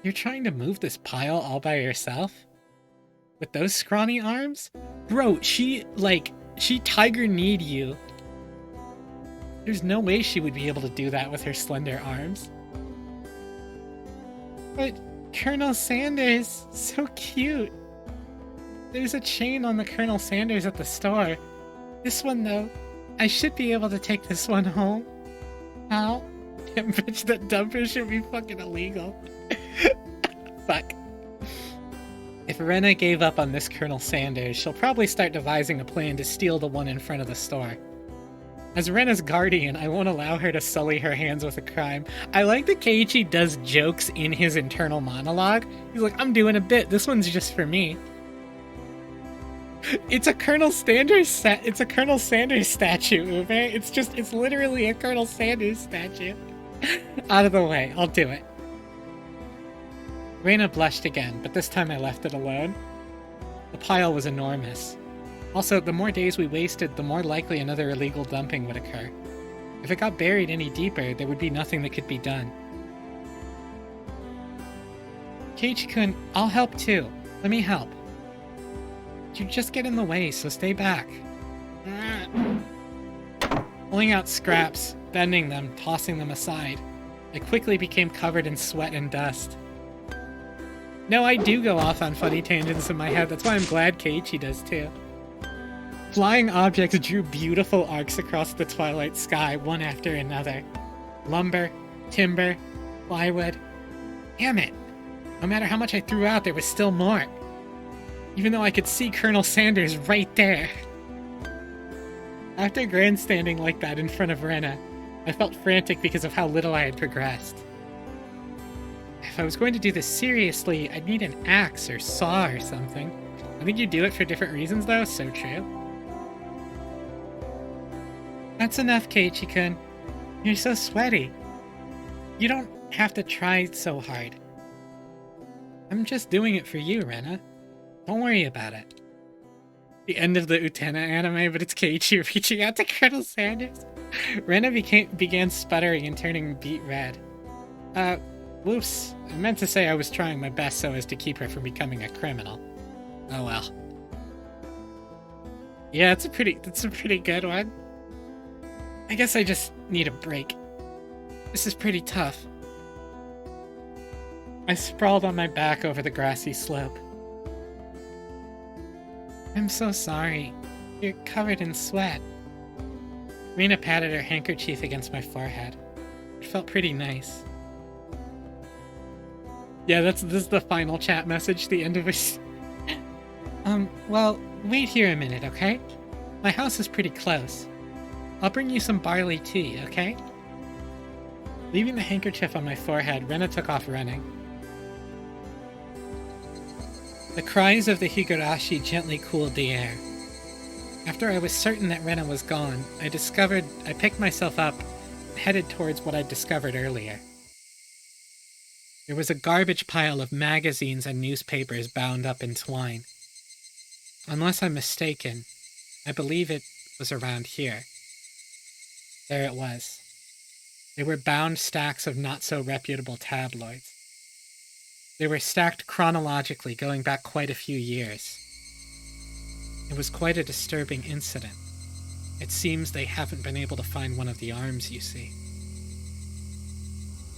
You're trying to move this pile all by yourself? With those scrawny arms? Bro, she tiger-kneed you. There's no way she would be able to do that with her slender arms. But Colonel Sanders, so cute. There's a chain on the Colonel Sanders at the store. This one, though, I should be able to take this one home. How? Damn bitch, that dumper should be fucking illegal. Fuck. If Rena gave up on this Colonel Sanders, she'll probably start devising a plan to steal the one in front of the store. As Rena's guardian, I won't allow her to sully her hands with a crime. I like that Keiichi does jokes in his internal monologue. He's like, I'm doing a bit, this one's just for me. It's a Colonel Sanders statue, Ube. It's literally a Colonel Sanders statue. Out of the way, I'll do it. Rena blushed again, but this time I left it alone. The pile was enormous. Also, the more days we wasted, the more likely another illegal dumping would occur. If it got buried any deeper, there would be nothing that could be done. Keiichi-kun, I'll help too. Let me help. You just get in the way, so stay back. Pulling out scraps, bending them, tossing them aside. I quickly became covered in sweat and dust. No, I do go off on funny tangents in my head. That's why I'm glad Keiichi does too. Flying objects drew beautiful arcs across the twilight sky, one after another. Lumber, timber, plywood. Damn it! No matter how much I threw out, there was still more. Even though I could see Colonel Sanders right there. After grandstanding like that in front of Rena, I felt frantic because of how little I had progressed. If I was going to do this seriously, I'd need an axe or saw or something. I think you do it for different reasons though, so true. That's enough, Keiichi-kun. You're so sweaty. You don't have to try so hard. I'm just doing it for you, Rena. Don't worry about it. The end of the Utena anime, but it's Keiichi reaching out to Colonel Sanders. Rena began sputtering and turning beet red. Whoops. I meant to say I was trying my best so as to keep her from becoming a criminal. Oh well. Yeah, that's a pretty good one. I guess I just need a break. This is pretty tough. I sprawled on my back over the grassy slope. I'm so sorry. You're covered in sweat. Rena patted her handkerchief against my forehead. It felt pretty nice. Yeah, this is the final chat message, the end of it. Well, wait here a minute, okay? My house is pretty close. I'll bring you some barley tea, okay? Leaving the handkerchief on my forehead, Rena took off running. The cries of the Higurashi gently cooled the air. After I was certain that Rena was gone, I picked myself up and headed towards what I'd discovered earlier. There was a garbage pile of magazines and newspapers bound up in twine. Unless I'm mistaken, I believe it was around here. There it was. They were bound stacks of not-so-reputable tabloids. They were stacked chronologically, going back quite a few years. It was quite a disturbing incident. It seems they haven't been able to find one of the arms, you see.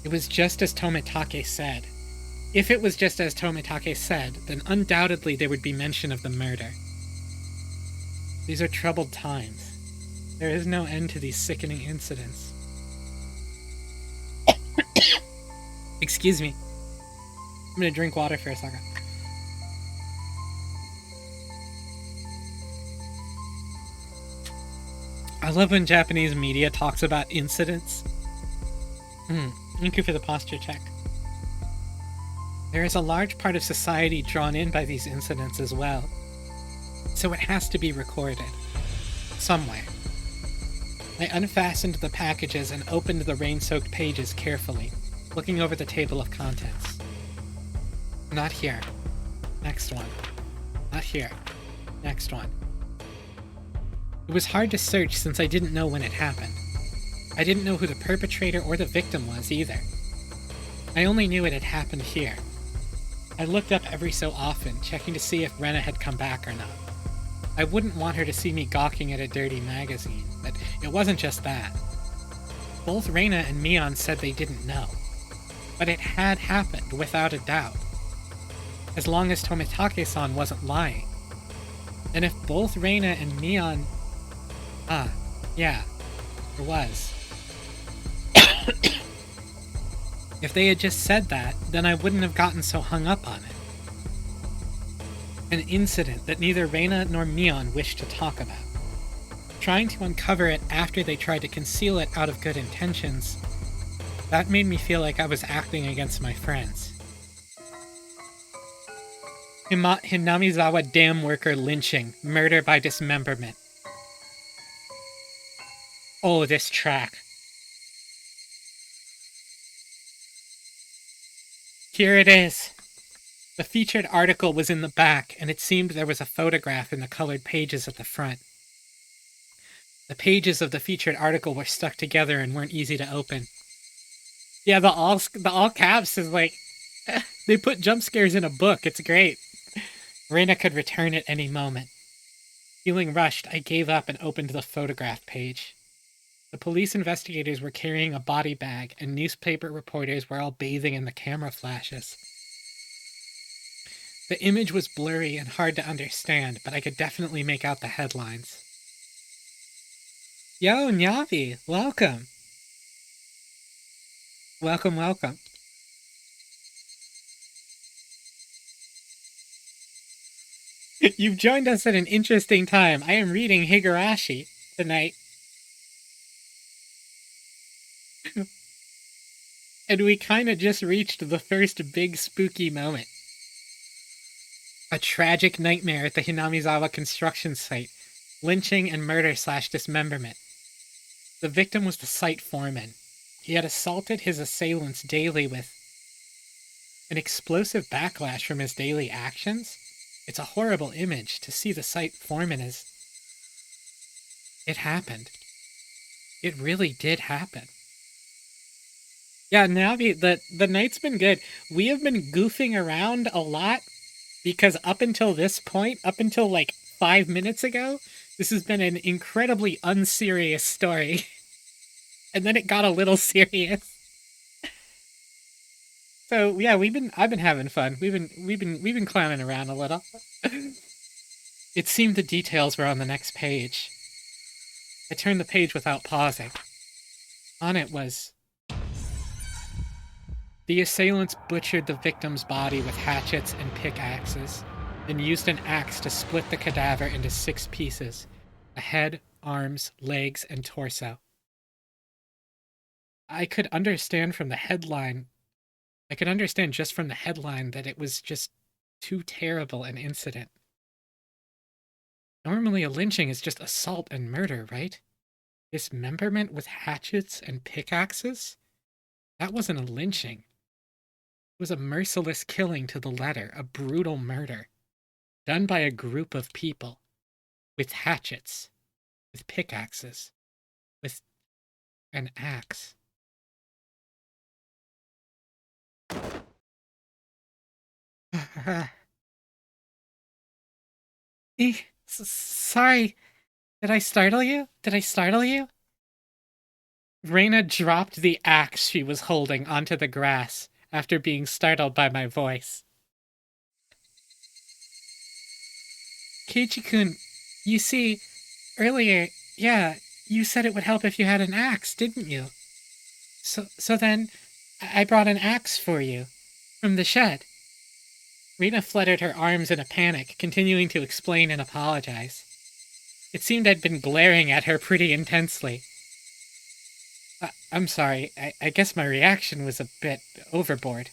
It was just as Tomitake said. If it was just as Tomitake said, then undoubtedly there would be mention of the murder. These are troubled times. There is no end to these sickening incidents. Excuse me. I'm gonna drink water for a second. I love when Japanese media talks about incidents. Thank you for the posture check. There is a large part of society drawn in by these incidents as well. So it has to be recorded. Somewhere. I unfastened the packages and opened the rain-soaked pages carefully, looking over the table of contents. Not here. Next one. Not here. Next one. It was hard to search since I didn't know when it happened. I didn't know who the perpetrator or the victim was either. I only knew it had happened here. I looked up every so often, checking to see if Rena had come back or not. I wouldn't want her to see me gawking at a dirty magazine, but it wasn't just that. Both Reina and Mion said they didn't know. But it had happened, without a doubt. As long as Tomitake-san wasn't lying. And if both Reina and Mion... yeah, there was. If they had just said that, then I wouldn't have gotten so hung up on it. An incident that neither Reina nor Mion wished to talk about. Trying to uncover it after they tried to conceal it out of good intentions, that made me feel like I was acting against my friends. Hinamizawa dam worker lynching, murder by dismemberment. Oh, this track. Here it is. The featured article was in the back, and it seemed there was a photograph in the colored pages at the front. The pages of the featured article were stuck together and weren't easy to open. Yeah, the all caps is like, they put jump scares in a book. It's great. Reina could return at any moment. Feeling rushed, I gave up and opened the photograph page. The police investigators were carrying a body bag, and newspaper reporters were all bathing in the camera flashes. The image was blurry and hard to understand, but I could definitely make out the headlines. Yo, Nyavi, welcome. Welcome, welcome. You've joined us at an interesting time. I am reading Higurashi tonight. And we kind of just reached the first big spooky moment. A tragic nightmare at the Hinamizawa construction site. Lynching and murder/dismemberment. The victim was the site foreman. He had assaulted his assailants daily with an explosive backlash from his daily actions. It's a horrible image to see the site foreman as... It happened. It really did happen. Yeah, Navi, the night's been good. We have been goofing around a lot because up until this point, up until like 5 minutes ago, this has been an incredibly unserious story. And then it got a little serious. So yeah, I've been having fun. We've been clowning around a little. It seemed the details were on the next page. I turned the page without pausing. On it was... The assailants butchered the victim's body with hatchets and pickaxes, then used an axe to split the cadaver into 6 pieces: a head, arms, legs, and torso. I could understand just from the headline that it was just too terrible an incident. Normally a lynching is just assault and murder, right? Dismemberment with hatchets and pickaxes? That wasn't a lynching. It was a merciless killing to the letter, a brutal murder, done by a group of people, with hatchets, with pickaxes, with an axe. Sorry. Did I startle you? Did I startle you? Reina dropped the axe she was holding onto the grass after being startled by my voice. Keiichi-kun, you see, earlier, yeah, you said it would help if you had an axe, didn't you? So then, I brought an axe for you, from the shed. Rena fluttered her arms in a panic, continuing to explain and apologize. It seemed I'd been glaring at her pretty intensely. I'm sorry, I guess my reaction was a bit overboard.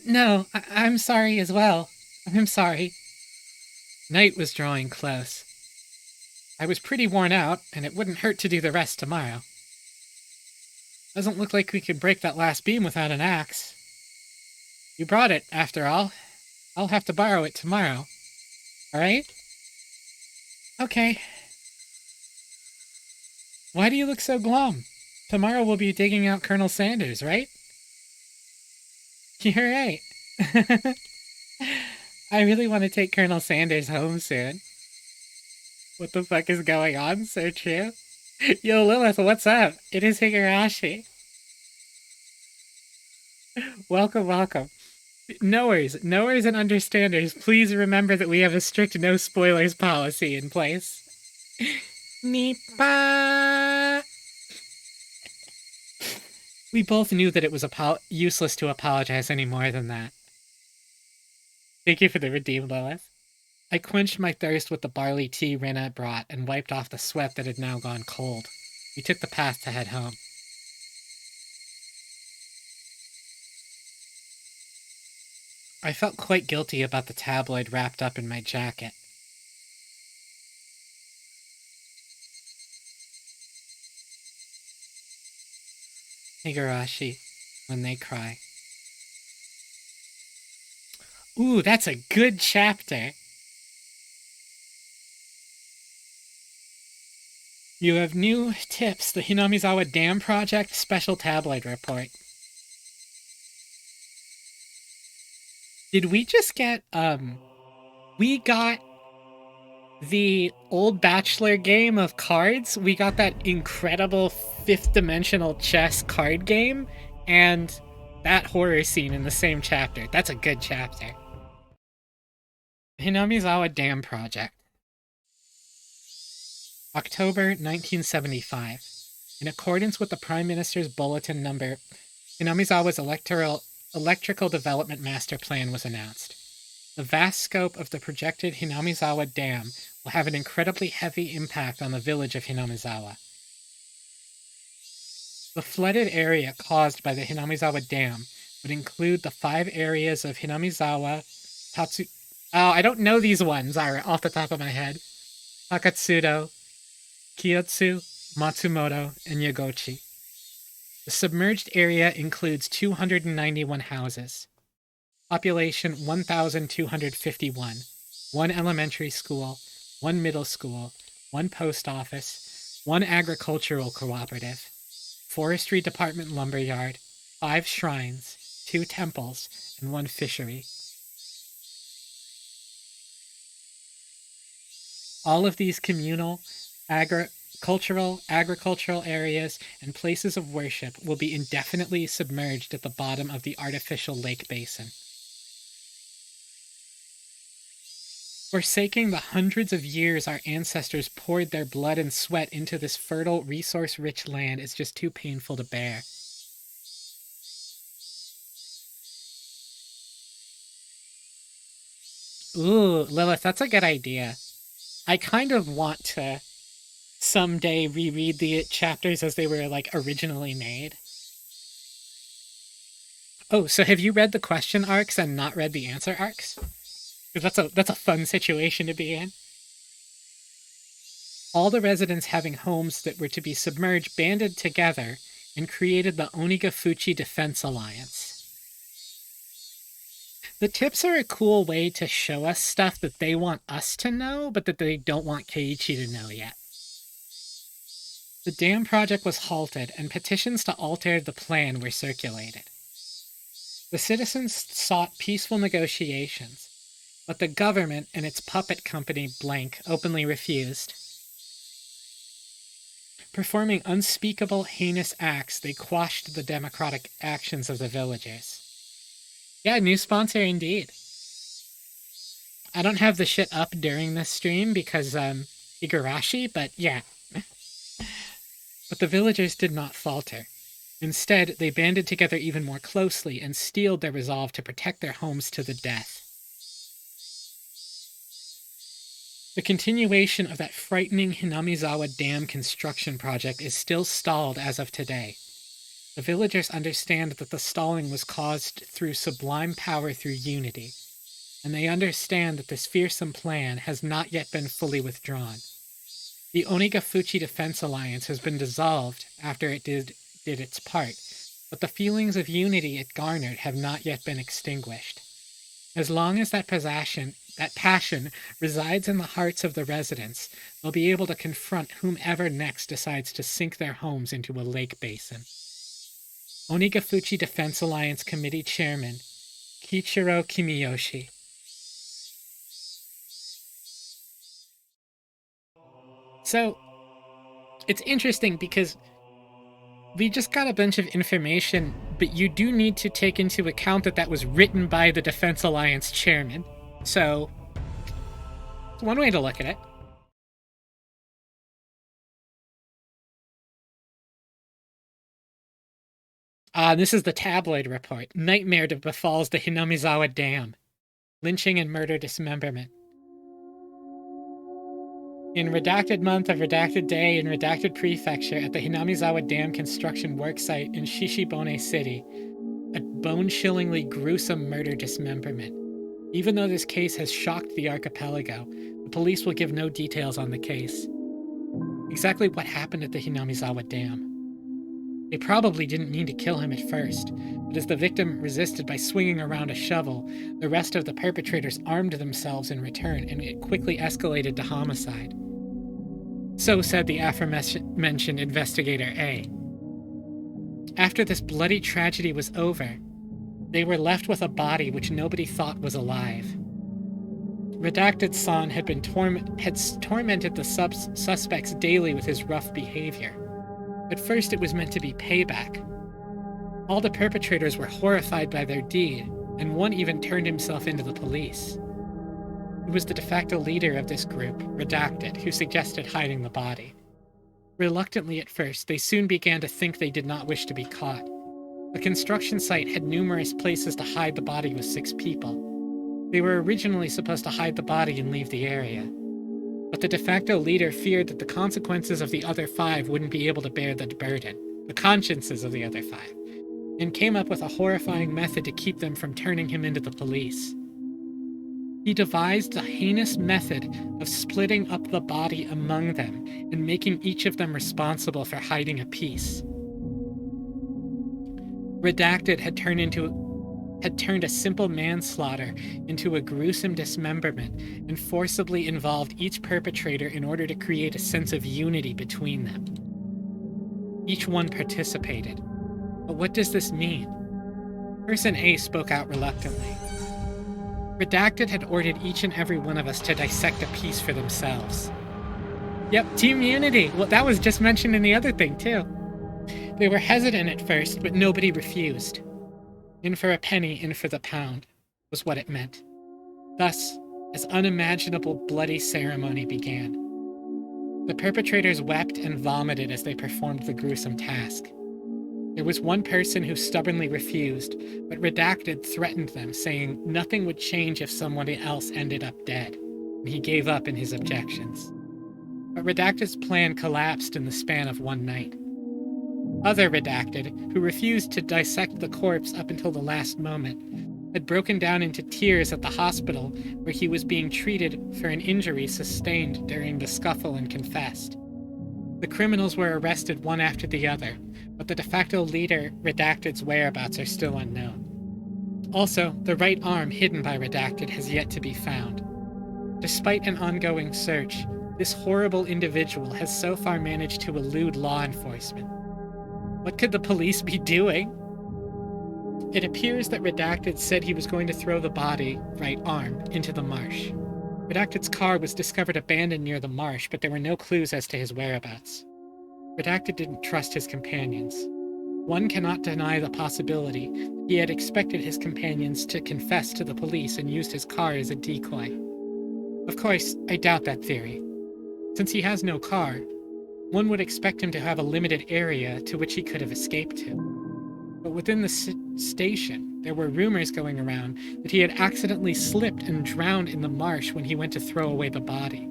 No, I'm sorry as well. I'm sorry. Night was drawing close. I was pretty worn out, and it wouldn't hurt to do the rest tomorrow. Doesn't look like we could break that last beam without an axe. You brought it, after all. I'll have to borrow it tomorrow. Alright? Okay. Why do you look so glum? Tomorrow we'll be digging out Colonel Sanders, right? You're right. I really want to take Colonel Sanders home soon. What the fuck is going on? So true. Yo, Lilith, what's up? It is Higurashi. Welcome, welcome. Knowers and understanders, please remember that we have a strict no spoilers policy in place. Nipa! We both knew that it was useless to apologize any more than that. Thank you for the redeem, Lilith. I quenched my thirst with the barley tea Rena brought and wiped off the sweat that had now gone cold. We took the path to head home. I felt quite guilty about the tabloid wrapped up in my jacket. Higurashi, when they cry. Ooh, that's a good chapter. You have new tips, the Hinamizawa Dam Project Special Tabloid Report. Did we just get, we got the old Bachelor game of cards. We got that incredible fifth-dimensional chess card game, and that horror scene in the same chapter. That's a good chapter. Hinamizawa Dam Project. October 1975. In accordance with the Prime Minister's Bulletin number, Hinamizawa's electrical development master plan was announced. The vast scope of the projected Hinamizawa Dam will have an incredibly heavy impact on the village of Hinamizawa. The flooded area caused by the Hinamizawa Dam would include the 5 areas of Hinamizawa, I don't know these ones off the top of my head. Takatsudo, Kiyotsu, Matsumoto, and Yagochi. The submerged area includes 291 houses. Population 1,251. 1 elementary school, 1 middle school, 1 post office, 1 agricultural cooperative, forestry department lumberyard, 5 shrines, 2 temples, and 1 fishery. All of these communal, agricultural areas, and places of worship will be indefinitely submerged at the bottom of the artificial lake basin. Forsaking the hundreds of years our ancestors poured their blood and sweat into this fertile, resource-rich land is just too painful to bear. Ooh, Lilith, that's a good idea. I kind of want to someday reread the chapters as they were, originally made. Oh, so have you read the question arcs and not read the answer arcs? Because that's a fun situation to be in. All the residents having homes that were to be submerged banded together and created the Onikakushi Defense Alliance. The tips are a cool way to show us stuff that they want us to know, but that they don't want Keiichi to know yet. The dam project was halted, and petitions to alter the plan were circulated. The citizens sought peaceful negotiations, But the government and its puppet company, Blank, openly refused. Performing unspeakable, heinous acts, they quashed the democratic actions of the villagers. Yeah, new sponsor indeed. I don't have the shit up during this stream because, Higurashi, but yeah. But the villagers did not falter. Instead, they banded together even more closely and steeled their resolve to protect their homes to the death. The continuation of that frightening Hinamizawa Dam construction project is still stalled as of today. The villagers understand that the stalling was caused through sublime power through unity, and they understand that this fearsome plan has not yet been fully withdrawn. The Onikakushi Defense Alliance has been dissolved after it did its part, but the feelings of unity it garnered have not yet been extinguished. As long as that passion resides in the hearts of the residents, they'll be able to confront whomever next decides to sink their homes into a lake basin. Onikakushi Defense Alliance Committee Chairman, Kichiro Kimiyoshi. So, it's interesting because we just got a bunch of information, but you do need to take into account that that was written by the Defense Alliance chairman. So, it's one way to look at it. This is the tabloid report. Nightmare befalls the Hinamizawa Dam. Lynching and murder dismemberment. In redacted month of redacted day in redacted prefecture at the Hinamizawa Dam construction worksite in Shishibone City, a bone-chillingly gruesome murder dismemberment. Even though this case has shocked the archipelago, the police will give no details on the case. Exactly what happened at the Hinamizawa Dam? They probably didn't mean to kill him at first, but as the victim resisted by swinging around a shovel, the rest of the perpetrators armed themselves in return, and it quickly escalated to homicide. So said the aforementioned Investigator A. After this bloody tragedy was over, they were left with a body which nobody thought was alive. Redacted San had tormented the suspects daily with his rough behavior. At first, it was meant to be payback. All the perpetrators were horrified by their deed, and one even turned himself into the police. It was the de facto leader of this group, Redacted, who suggested hiding the body. Reluctantly at first, they soon began to think they did not wish to be caught. The construction site had numerous places to hide the body with 6 people. They were originally supposed to hide the body and leave the area. But the de facto leader feared that the consequences of the other 5 wouldn't be able to bear the burden, the consciences of the other 5, and came up with a horrifying method to keep them from turning him into the police. He devised a heinous method of splitting up the body among them and making each of them responsible for hiding a piece. Redacted had turned a simple manslaughter into a gruesome dismemberment and forcibly involved each perpetrator in order to create a sense of unity between them. Each one participated. But what does this mean? Person A spoke out reluctantly. Redacted had ordered each and every one of us to dissect a piece for themselves. Yep, Team Unity! Well, that was just mentioned in the other thing, too. They were hesitant at first, but nobody refused. In for a penny, in for the pound, was what it meant. Thus, as unimaginable bloody ceremony began. The perpetrators wept and vomited as they performed the gruesome task. There was one person who stubbornly refused, but Redacted threatened them, saying nothing would change if someone else ended up dead, and he gave up in his objections. But Redacted's plan collapsed in the span of one night. Other Redacted, who refused to dissect the corpse up until the last moment, had broken down into tears at the hospital where he was being treated for an injury sustained during the scuffle and confessed. The criminals were arrested one after the other, but the de facto leader, Redacted's whereabouts are still unknown. Also, the right arm hidden by Redacted has yet to be found. Despite an ongoing search, this horrible individual has so far managed to elude law enforcement. What could the police be doing? It appears that Redacted said he was going to throw the body, right arm, into the marsh. Redacted's car was discovered abandoned near the marsh, but there were no clues as to his whereabouts. Redacted didn't trust his companions. One cannot deny the possibility he had expected his companions to confess to the police and used his car as a decoy. Of course, I doubt that theory. Since he has no car, one would expect him to have a limited area to which he could have escaped to. But within the station, there were rumors going around that he had accidentally slipped and drowned in the marsh when he went to throw away the body.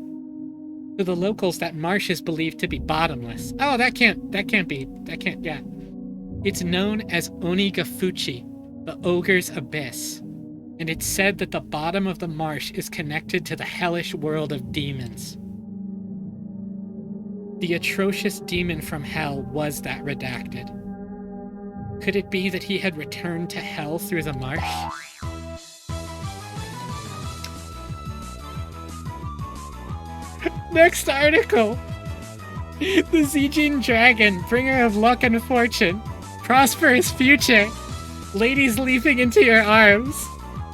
To the locals, that marsh is believed to be bottomless. Oh, yeah. It's known as Onikakushi, the Ogre's Abyss, and it's said that the bottom of the marsh is connected to the hellish world of demons. The atrocious demon from hell was that Redacted. Could it be that he had returned to hell through the marsh? Next article! The Zijin Dragon, bringer of luck and fortune. Prosperous future. Ladies leaping into your arms.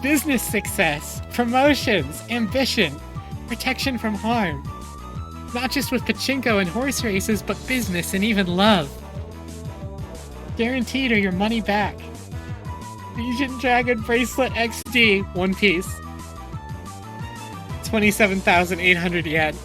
Business success. Promotions. Ambition. Protection from harm. Not just with pachinko and horse races, but business and even love. Guaranteed or your money back. Legion Dragon Bracelet XD, one piece. 27,800 yen.